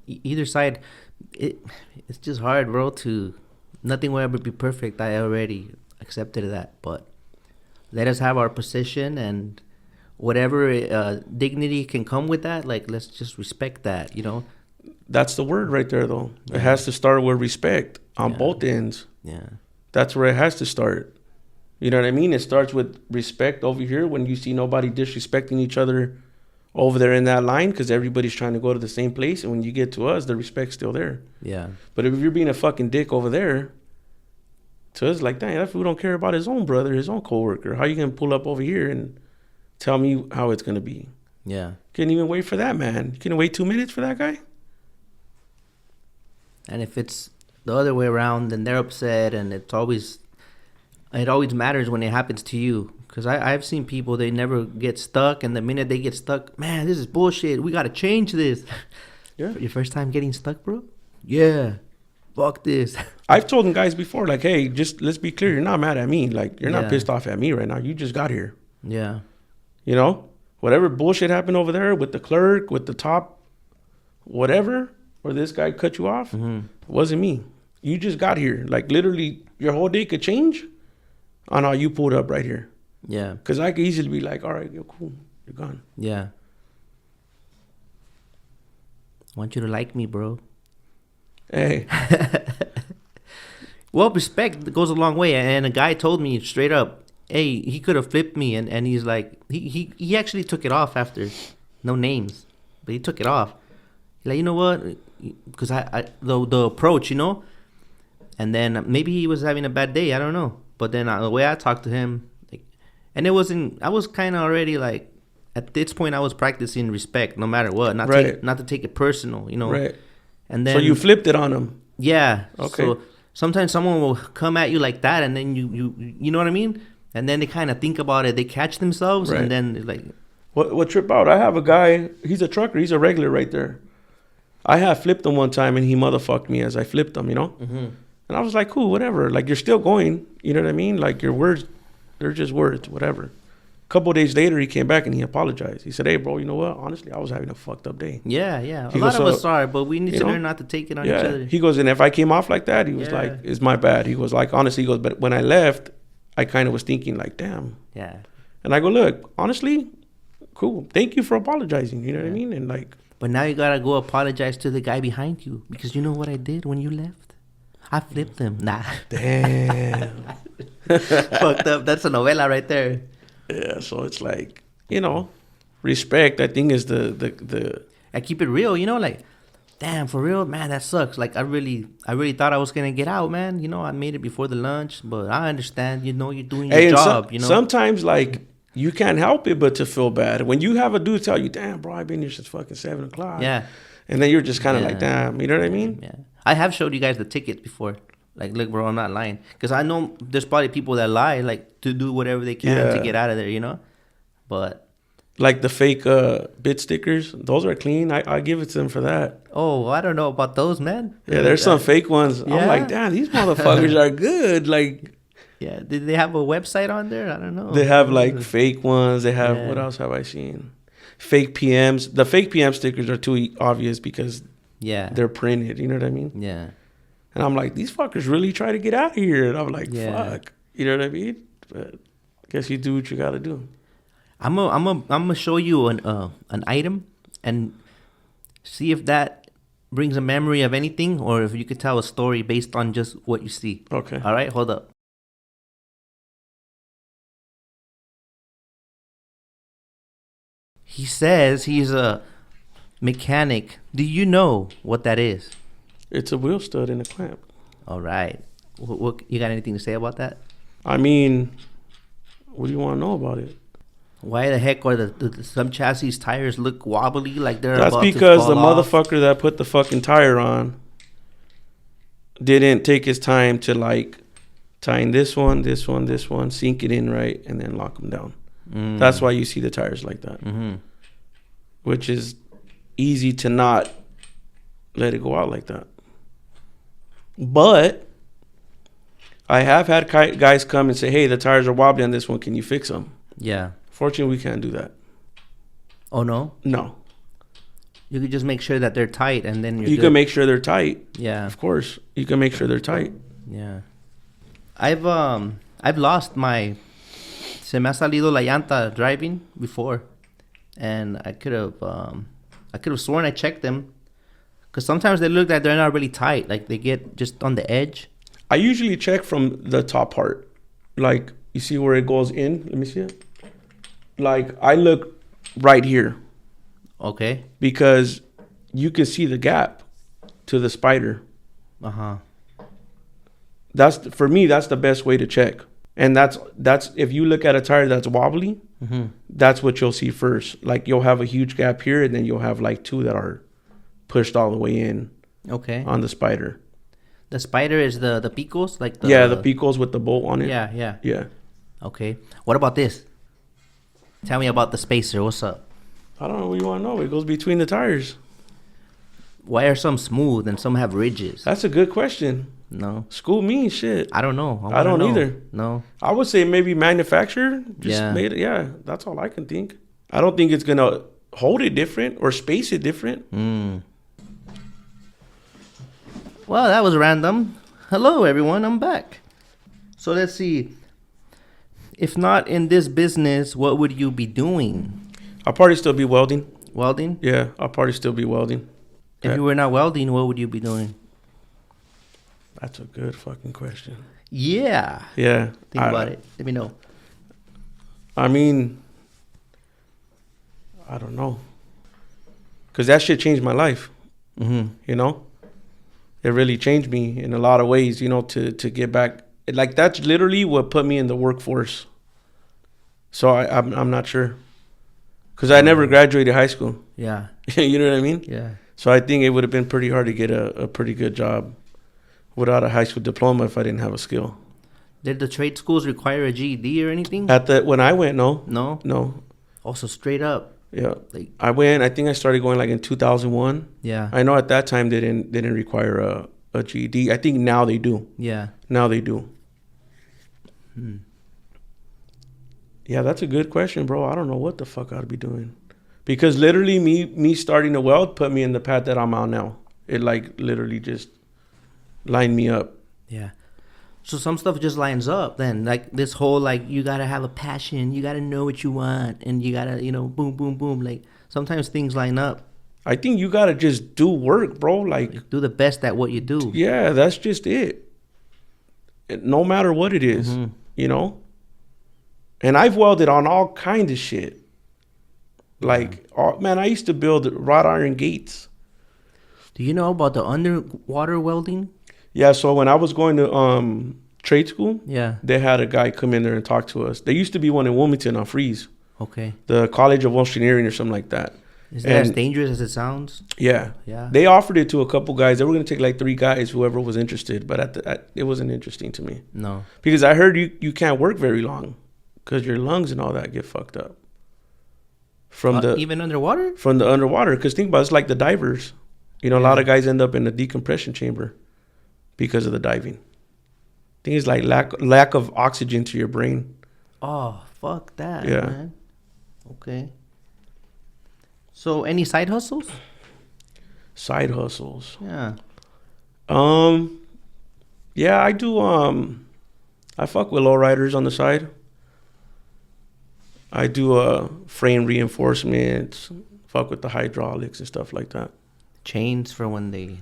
either side, it's just hard, bro. Nothing will ever be perfect. I already accepted that, but let us have our position and whatever dignity can come with that. Like, let's just respect that, you know. That's the word right there, though. Yeah. It has to start with respect on both ends. Yeah. That's where it has to start. You know what I mean? It starts with respect over here when you see nobody disrespecting each other over there in that line because everybody's trying to go to the same place. And when you get to us, the respect's still there. Yeah. But if you're being a fucking dick over there, to us, like, dang, that fool don't care about his own brother, his own coworker. How you gonna pull up over here and tell me how it's gonna be? Yeah. Couldn't even wait for that, man. You couldn't wait 2 minutes for that guy? And if it's the other way around, then they're upset, and it always matters when it happens to you. Because I've seen people, they never get stuck, and the minute they get stuck, man, this is bullshit. We got to change this. Yeah. Your first time getting stuck, bro? Yeah. Fuck this. I've told them guys before, like, hey, just let's be clear. You're not mad at me. Like, you're not pissed off at me right now. You just got here. Yeah. You know? Whatever bullshit happened over there with the clerk, with the top, whatever, or this guy cut you off, it wasn't me. You just got here. Like, literally, your whole day could change on how you pulled up right here. Yeah. Because I could easily be like, all right, you're cool. You're gone. Yeah. I want you to like me, bro. Hey. Well, respect goes a long way. And a guy told me straight up, hey, he could have flipped me. And he's like, he actually took it off after. No names. But he took it off. He's like, you know what? Because the approach, you know? And then maybe he was having a bad day. I don't know. But then the way I talked to him, like, and it wasn't, I was kind of already like, at this point, I was practicing respect no matter what. Not to take it personal, you know? Right. And then, so you flipped it on him. Yeah. Okay. So sometimes someone will come at you like that, and then you know what I mean? And then they kind of think about it. They catch themselves, and then like... What trip out? I have a guy, he's a trucker. He's a regular right there. I have flipped him one time, and he motherfucked me as I flipped him, you know? Mm-hmm. And I was like, cool, whatever. Like, you're still going. You know what I mean? Like, your words, they're just words, whatever. A couple of days later, he came back and he apologized. He said, hey, bro, you know what? Honestly, I was having a fucked up day. Yeah. A lot of us are, but we need to learn not to take it on each other. He goes, and if I came off like that, he was like, it's my bad. He goes, like, honestly, he goes, but when I left, I kind of was thinking, like, damn. Yeah. And I go, look, honestly, cool. Thank you for apologizing. You know what I mean? And like... But now you got to go apologize to the guy behind you. Because you know what I did when you left? I flipped him. Nah. Damn. Fucked up. That's a novela right there. Yeah, so it's like, you know, respect, I think, is the I keep it real, you know, like, damn, for real, man, that sucks. Like, I really thought I was going to get out, man. You know, I made it before the lunch, but I understand, you know, you're doing your job, you know. Sometimes, like, you can't help it but to feel bad. When you have a dude tell you, damn, bro, I've been here since fucking 7 o'clock. Yeah. And then you're just kind of like, damn, you know what I mean? Yeah. I have showed you guys the tickets before. Like, look, bro, I'm not lying. Because I know there's probably people that lie, like, to do whatever they can to get out of there, you know? But... Like the fake bit stickers, those are clean. I give it to them for that. Oh, I don't know about those, man. Yeah, there's some fake ones. Yeah. I'm like, damn, these motherfuckers are good. Like... Yeah, did they have a website on there? I don't know. They have, like, fake ones. They have... What else have I seen? Fake PMs. The fake PM stickers are too obvious because... They're printed, you know what I mean? Yeah. And I'm like, these fuckers really try to get out of here. And I'm like, fuck. You know what I mean? But I guess you do what you got to do. I'm gonna show you an item and see if that brings a memory of anything or if you could tell a story based on just what you see. Okay. All right, hold up. He says he's a mechanic. Do you know what that is? It's a wheel stud and a clamp. All right. What you got anything to say about that? I mean, what do you want to know about it? Why the heck are some chassis tires look wobbly like they're That's about because to fall the motherfucker that put the fucking tire on didn't take his time to like tighten this one, sink it in right, and then lock them down. That's why you see the tires like that. Which is easy to not let it go out like that. But I have had guys come and say, hey, the tires are wobbly on this one. Can you fix them? Yeah. Fortunately, we can't do that. Oh, no? No. You could just make sure that they're tight, and then you can make sure they're tight. Yeah. Of course. You can make sure they're tight. Yeah. I've lost my... Se me ha salido la llanta driving before. And I could have sworn I checked them. Because sometimes they look like they're not really tight. Like, they get just on the edge. I usually check from the top part. Like, you see where it goes in? Let me see it. Like, I look right here. Okay. Because you can see the gap to the spider. Uh-huh. For me, that's the best way to check. And that's if you look at a tire that's wobbly, that's what you'll see first. Like, you'll have a huge gap here, and then you'll have like two that are pushed all the way in. Okay. On the spider. The spider is the picos? Like the picos with the bolt on it. Yeah. Okay. What about this? Tell me about the spacer. What's up? I don't know what you want to know. It goes between the tires. Why are some smooth and some have ridges? That's a good question. No. School me shit. I don't know. I don't either. No. I would say maybe manufacturer just made it. Yeah, that's all I can think. I don't think it's going to hold it different or space it different. Well, that was random. Hello, everyone. I'm back. So let's see. If not in this business, what would you be doing? I'll probably still be welding. Welding? Yeah, I'll probably still be welding. If you were not welding, what would you be doing? That's a good fucking question. Yeah. Yeah. Think about it. Let me know. I mean, I don't know. Because that shit changed my life. You know? It really changed me in a lot of ways, you know, to get back. Like, that's literally what put me in the workforce. So I'm not sure. Because I never graduated high school. Yeah. You know what I mean? Yeah. So I think it would have been pretty hard to get a pretty good job without a high school diploma if I didn't have a skill. Did the trade schools require a GED or anything? When I went, no. No? Also straight up? Yeah. I think I started going like in 2001. Yeah. I know at that time they didn't require a GED. I think now they do. Yeah. Now they do. Yeah, that's a good question, bro. I don't know what the fuck I'd be doing. Because literally me starting to weld put me in the path that I'm on now. It like literally just lined me up. Yeah. So some stuff just lines up then. Like this whole like you gotta have a passion, you gotta know what you want, and you gotta, boom, boom, boom. Like sometimes things line up. I think you gotta just do work, bro. Like do the best at what you do. Yeah, that's just it. No matter what it is, you know? And I've welded on all kinds of shit. Like, man, I used to build wrought iron gates. Do you know about the underwater welding? Yeah, so when I was going to trade school, they had a guy come in there and talk to us. There used to be one in Wilmington on Freeze. Okay. The College of Engineering or something like that. Is that as dangerous as it sounds? Yeah. They offered it to a couple guys. They were going to take like 3 guys, whoever was interested. But it wasn't interesting to me. No. Because I heard you can't work very long because your lungs and all that get fucked up. Even underwater? From the underwater. Because think about it, it's like the divers. A lot of guys end up in a decompression chamber because of the diving. I think it's like lack of oxygen to your brain. Oh, fuck that, man. Okay. So, any side hustles? Side hustles. Yeah. Yeah, I do. I fuck with lowriders on the side. I do frame reinforcements. Fuck with the hydraulics and stuff like that. Chains for when they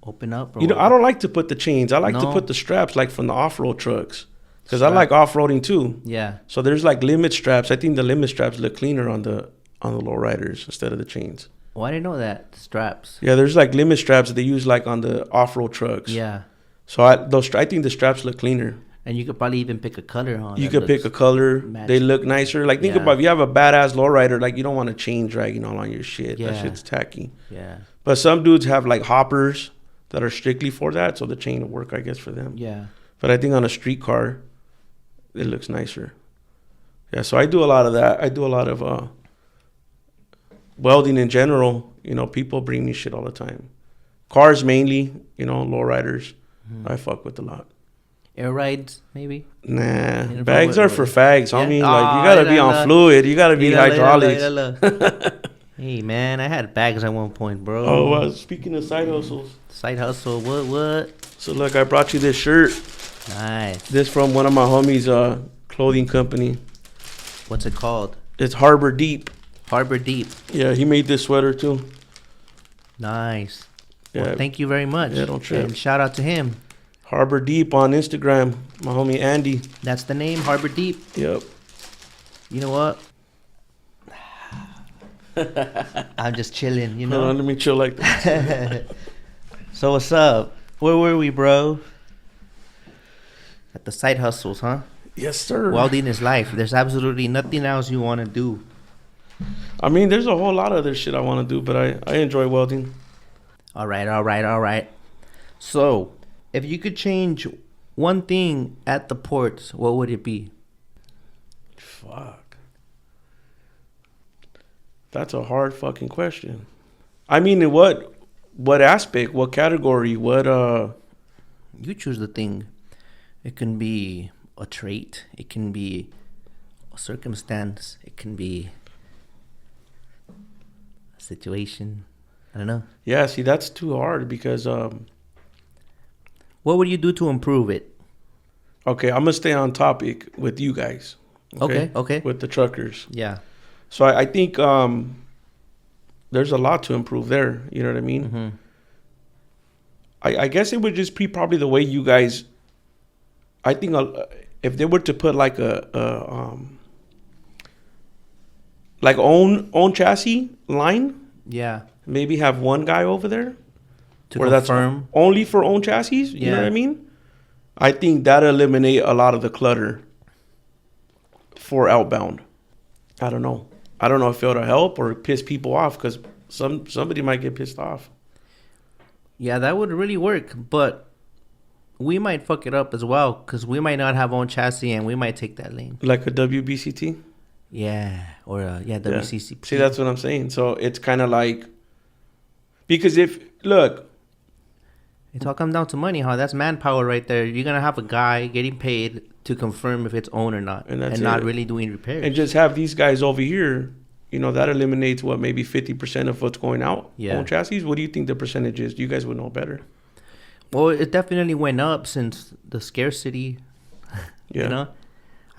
open up? I don't like to put the chains. I like to put the straps like from the off-road trucks. Because I like off-roading too. Yeah. So there's like limit straps. I think the limit straps look cleaner on the lowriders instead of the chains. Oh, I didn't know that. Straps. Yeah, there's like limit straps that they use like on the off-road trucks. Yeah. So I think the straps look cleaner. And you could probably even pick a color on. You could pick a color. They look nicer. Like think about if you have a badass lowrider, like you don't want a chain dragging all on your shit. Yeah. That shit's tacky. Yeah. But some dudes have like hoppers that are strictly for that, so the chain will work, I guess, for them. Yeah. But I think on a street car, it looks nicer. Yeah, so I do a lot of that. I do a lot of welding in general. You know, people bring me shit all the time. Cars mainly, you know, lowriders. I fuck with a lot. Air rides, maybe? Nah. Bags are for fags, homie. Yeah? Like, you gotta be on fluid. You gotta be hydraulics. Hey, man, I had bags at one point, bro. Oh, speaking of side hustles. Side hustle, what? So, look, I brought you this shirt. Nice. This from one of my homies' clothing company. What's it called? It's Harbor Deep. Harbor Deep. Yeah, he made this sweater, too. Nice. Yeah. Well, thank you very much. Yeah, don't trip. And shout out to him. Harbor Deep on Instagram. My homie Andy. That's the name, Harbor Deep. Yep. You know what? I'm just chilling, you know? Hold on, let me chill like that. So what's up? Where were we, bro? At the side hustles, huh? Yes, sir. Welding is life. There's absolutely nothing else you want to do. I mean, there's a whole lot of other shit I want to do, but I enjoy welding. All right. So, if you could change one thing at the ports, what would it be? Fuck. That's a hard fucking question. I mean, in what aspect, what category, what You choose the thing. It can be a trait. It can be a circumstance. It can be a situation. I don't know. Yeah, see, that's too hard because what would you do to improve it? Okay, I'm gonna stay on topic with you guys. Okay. With the truckers. Yeah. So I think there's a lot to improve there. You know what I mean? Mm-hmm. I guess it would just be probably the way you guys. I think if they were to put like like own chassis line. Yeah. Maybe have one guy over there. To confirm. That's only for own chassis. You know what I mean? I think that'll eliminate a lot of the clutter for outbound. I don't know if it'll help or piss people off because somebody might get pissed off. Yeah, that would really work, but we might fuck it up as well because we might not have own chassis and we might take that lane. Like a WBCT? Yeah, or WCCP. Yeah. See, that's what I'm saying. So it's kind of like, because it's all come down to money, huh? That's manpower right there. You're going to have a guy getting paid to confirm if it's owned or not. And not really doing repairs. And just have these guys over here, that eliminates maybe 50% of what's going out on chassis. What do you think the percentage is? You guys would know better. Well, it definitely went up since the scarcity, Yeah.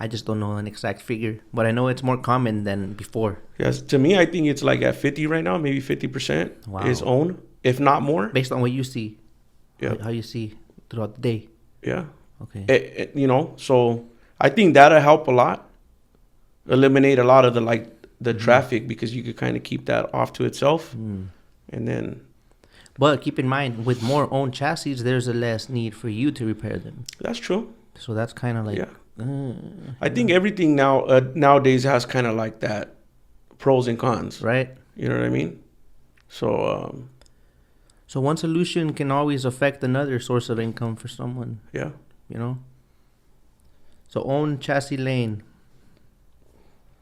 I just don't know an exact figure, but I know it's more common than before. Yes, to me, I think it's like at 50 right now, maybe 50% is owned, if not more. Based on what you see. Yeah. How you see throughout the day. Yeah. Okay. So I think that'll help a lot. Eliminate a lot of the traffic because you could kind of keep that off to itself. And then. But keep in mind, with more owned chassis, there's a less need for you to repair them. That's true. So that's kind of like. Yeah. I think everything nowadays has kind of like that pros and cons. Right. You know what I mean? So. So one solution can always affect another source of income for someone. Yeah. So own chassis lane.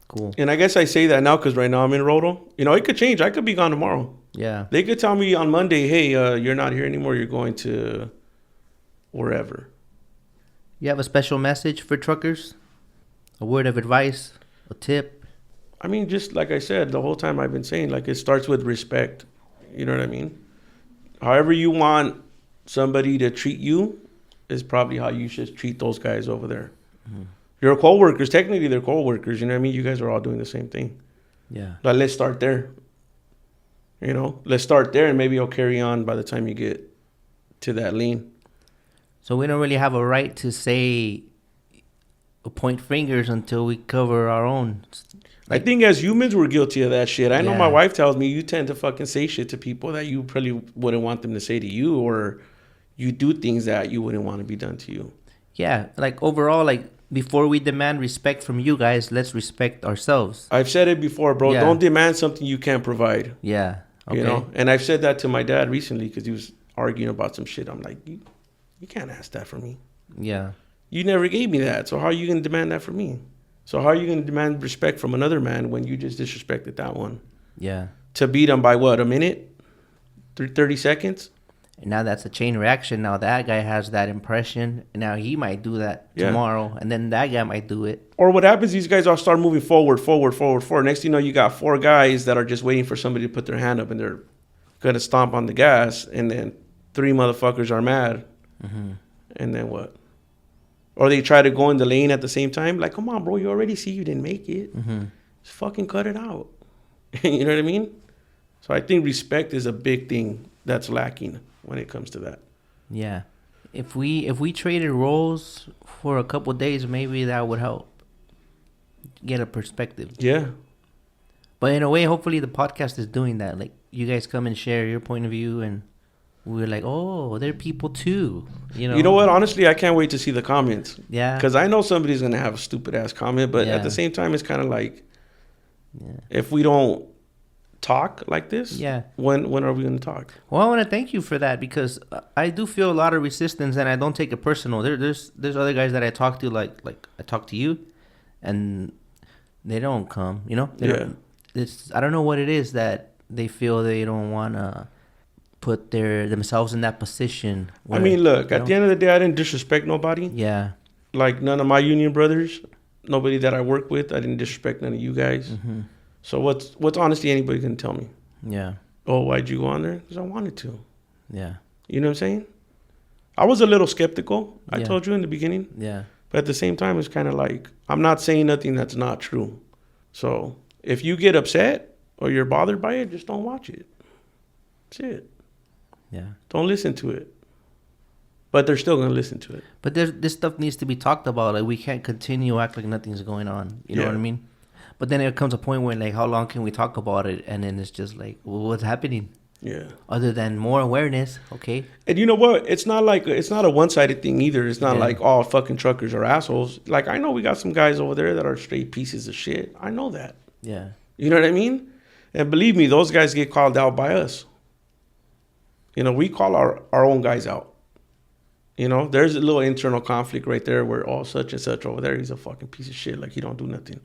Cool. And I guess I say that now because right now I'm in Roto. It could change. I could be gone tomorrow. Yeah. They could tell me on Monday, hey, you're not here anymore. You're going to wherever. You have a special message for truckers? A word of advice? A tip? I mean, just like I said, the whole time I've been saying, it starts with respect. You know what I mean? However you want somebody to treat you is probably how you should treat those guys over there. Mm-hmm. Your co-workers, technically they're co-workers. You know what I mean? You guys are all doing the same thing. Yeah. But let's start there. Let's start there and maybe it'll carry on by the time you get to that lane. So we don't really have a right to say point fingers until we cover our own. I think as humans, we're guilty of that shit. I know Yeah. my wife tells me you tend to fucking say shit to people that you probably wouldn't want them to say to you, or you do things that you wouldn't want to be done to you. Yeah, like overall, like before we demand respect from you guys, let's respect ourselves. I've said it before, bro. Yeah. Don't demand something you can't provide. Yeah. Okay. You know? And I've said that to my dad recently because he was arguing about some shit. I'm like, you can't ask that from me. Yeah. You never gave me that. So how are you going to demand that from me? So how are you going to demand respect from another man when you just disrespected that one? Yeah. To beat him by what, a minute? 30 seconds? And now that's a chain reaction. Now that guy has that impression. And now he might do that tomorrow. And then that guy might do it. Or what happens, these guys all start moving forward. Next thing you know, you got 4 guys that are just waiting for somebody to put their hand up and they're going to stomp on the gas. And then 3 motherfuckers are mad. Mm-hmm. And then what? Or they try to go in the lane at the same time. Like, come on, bro, you already see you didn't make it. Mm-hmm. Just fucking cut it out. You know what I mean? So I think respect is a big thing that's lacking when it comes to that. Yeah. If we traded roles for a couple of days, maybe that would help get a perspective. Yeah. But in a way, hopefully the podcast is doing that. Like, you guys come and share your point of view, and we're like, oh, they're people too. You know what? Honestly, I can't wait to see the comments. Yeah. Because I know somebody's going to have a stupid-ass comment, but at the same time, it's kind of like, if we don't talk like this, when are we going to talk? Well, I want to thank you for that, because I do feel a lot of resistance, and I don't take it personal. There's other guys that I talk to, like I talk to you, and they don't come, you know? I don't know what it is that they feel they don't want to put themselves in that position. Where, I mean, look, at the end of the day, I didn't disrespect nobody. Yeah. Like, none of my union brothers, nobody that I work with, I didn't disrespect none of you guys. Mm-hmm. So what's honestly anybody going to tell me? Yeah. Oh, why'd you go on there? Because I wanted to. Yeah. You know what I'm saying? I was a little skeptical. I told you in the beginning. Yeah. But at the same time, it's kind of like, I'm not saying nothing that's not true. So if you get upset or you're bothered by it, just don't watch it. That's it. Yeah. Don't listen to it. But they're still going to listen to it. But this stuff needs to be talked about. Like, we can't continue act like nothing's going on. You know what I mean? But then it comes a point where, like, how long can we talk about it? And then it's just like, well, what's happening? Yeah. Other than more awareness, okay? And you know what? It's not a one-sided thing either. It's not like all fucking truckers are assholes. Like, I know we got some guys over there that are straight pieces of shit. I know that. Yeah. You know what I mean? And believe me, those guys get called out by us. You know, we call our own guys out. You know, there's a little internal conflict right there where, oh, such and such over there, he's a fucking piece of shit. Like, he don't do nothing.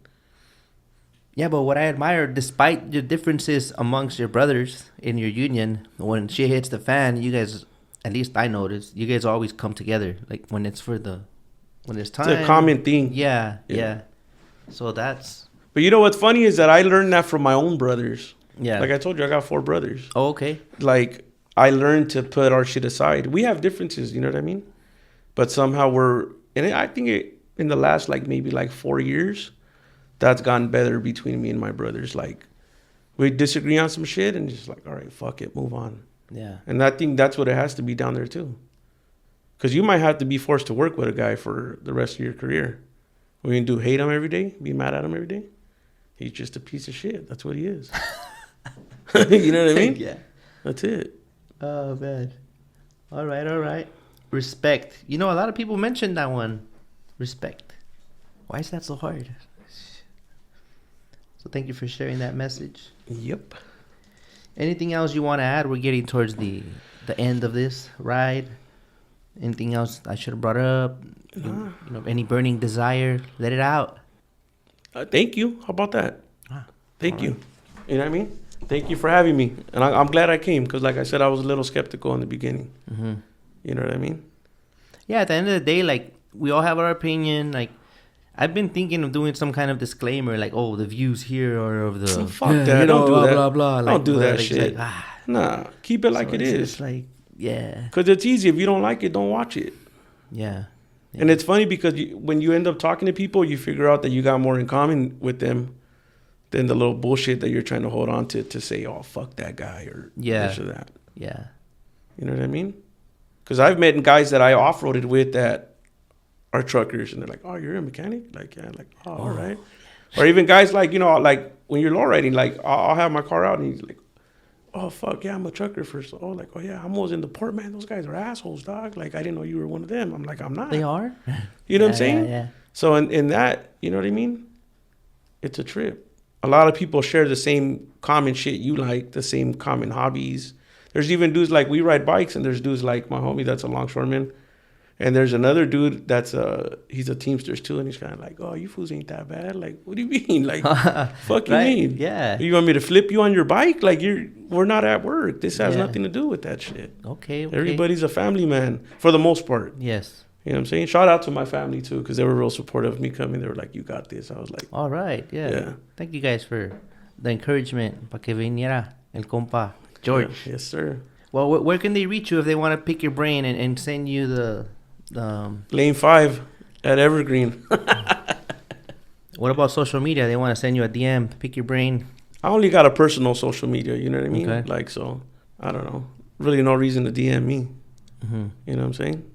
Yeah, but what I admire, despite the differences amongst your brothers in your union, when shit hits the fan, you guys, at least I noticed, you guys always come together. Like, when it's time. It's a common thing. Yeah. So that's... But you know what's funny is that I learned that from my own brothers. Yeah. Like I told you, I got 4 brothers. Oh, okay. Like, I learned to put our shit aside. We have differences, you know what I mean? But somehow I think in the last, like, maybe, 4 years, that's gotten better between me and my brothers. Like, we disagree on some shit and just like, all right, fuck it, move on. Yeah. And I think that's what it has to be down there, too. Because you might have to be forced to work with a guy for the rest of your career. What are you going to do, hate him every day? Be mad at him every day? He's just a piece of shit. That's what he is. You know what I mean? Yeah. That's it. Oh, man. All right. Respect. You know, a lot of people mentioned that one. Respect. Why is that so hard? So thank you for sharing that message. Yep. Anything else you want to add? We're getting towards the end of this ride. Anything else I should have brought up? You know, any burning desire? Let it out. Thank you. How about that? Thank you. You know what I mean? Thank you for having me. And I'm glad I came because, like I said, I was a little skeptical in the beginning. Mm-hmm. You know what I mean? Yeah, at the end of the day, like, we all have our opinion. Like, I've been thinking of doing some kind of disclaimer, like, oh, the views here are of the... Oh, fuck that. You know, don't do that. Blah, blah, blah. Don't do that like, shit. Like, nah, keep it like it is. Just like, yeah. Because it's easy. If you don't like it, don't watch it. Yeah. And it's funny because when you end up talking to people, you figure out that you got more in common with them than the little bullshit that you're trying to hold on to say, oh, fuck that guy or this or that. Yeah. You know what I mean? Because I've met guys that I off-roaded with that are truckers, and they're like, oh, you're a mechanic? Like, yeah. Like, oh, all right. Or even guys like, you know, like when you're low riding, like I'll have my car out and he's like, oh, fuck, yeah, I'm a trucker first. Oh, like, oh, yeah, I'm always in the port, man. Those guys are assholes, dog. Like, I didn't know you were one of them. I'm like, I'm not. They are? You know what I'm saying? Yeah. So in that, you know what I mean? It's a trip. A lot of people share the same common shit you like, the same common hobbies. There's even dudes like we ride bikes, and there's dudes like my homie that's a longshoreman. And there's another dude that's he's a Teamsters too, and he's kind of like, oh, you fools ain't that bad. Like, what do you mean? Like, fuck you right? mean? Yeah. You want me to flip you on your bike? Like, we're not at work. This has nothing to do with that shit. Okay. Everybody's a family man for the most part. Yes. You know what I'm saying? Shout out to my family too, because they were real supportive of me coming. They were like, you got this. I was like, all right. Yeah. Thank you guys for the encouragement. Pa que viniera el compa George. Yeah, yes, sir. Well, where can they reach you if they want to pick your brain and send you the Lane 5 at Evergreen. What about social media? They want to send you a DM, pick your brain. I only got a personal social media, you know what I mean? Okay. Like, so, I don't know. Really no reason to DM me. Mm-hmm. You know what I'm saying?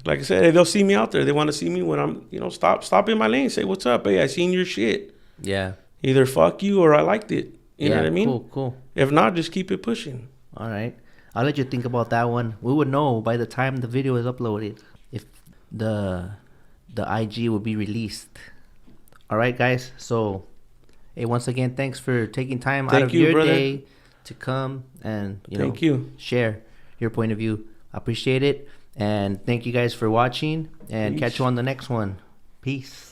Like I said, hey, they'll see me out there. They want to see me when I'm, you know, stop in my lane. Say, what's up? Hey, I seen your shit. Yeah. Either fuck you or I liked it. You know what I mean? Cool. If not, just keep it pushing. All right. I'll let you think about that one. We would know by the time the video is uploaded if the IG will be released. All right, guys. So, hey, once again, thanks for taking time out of your day to come and share your point of view. I appreciate it, and thank you guys for watching. And catch you on the next one. Peace.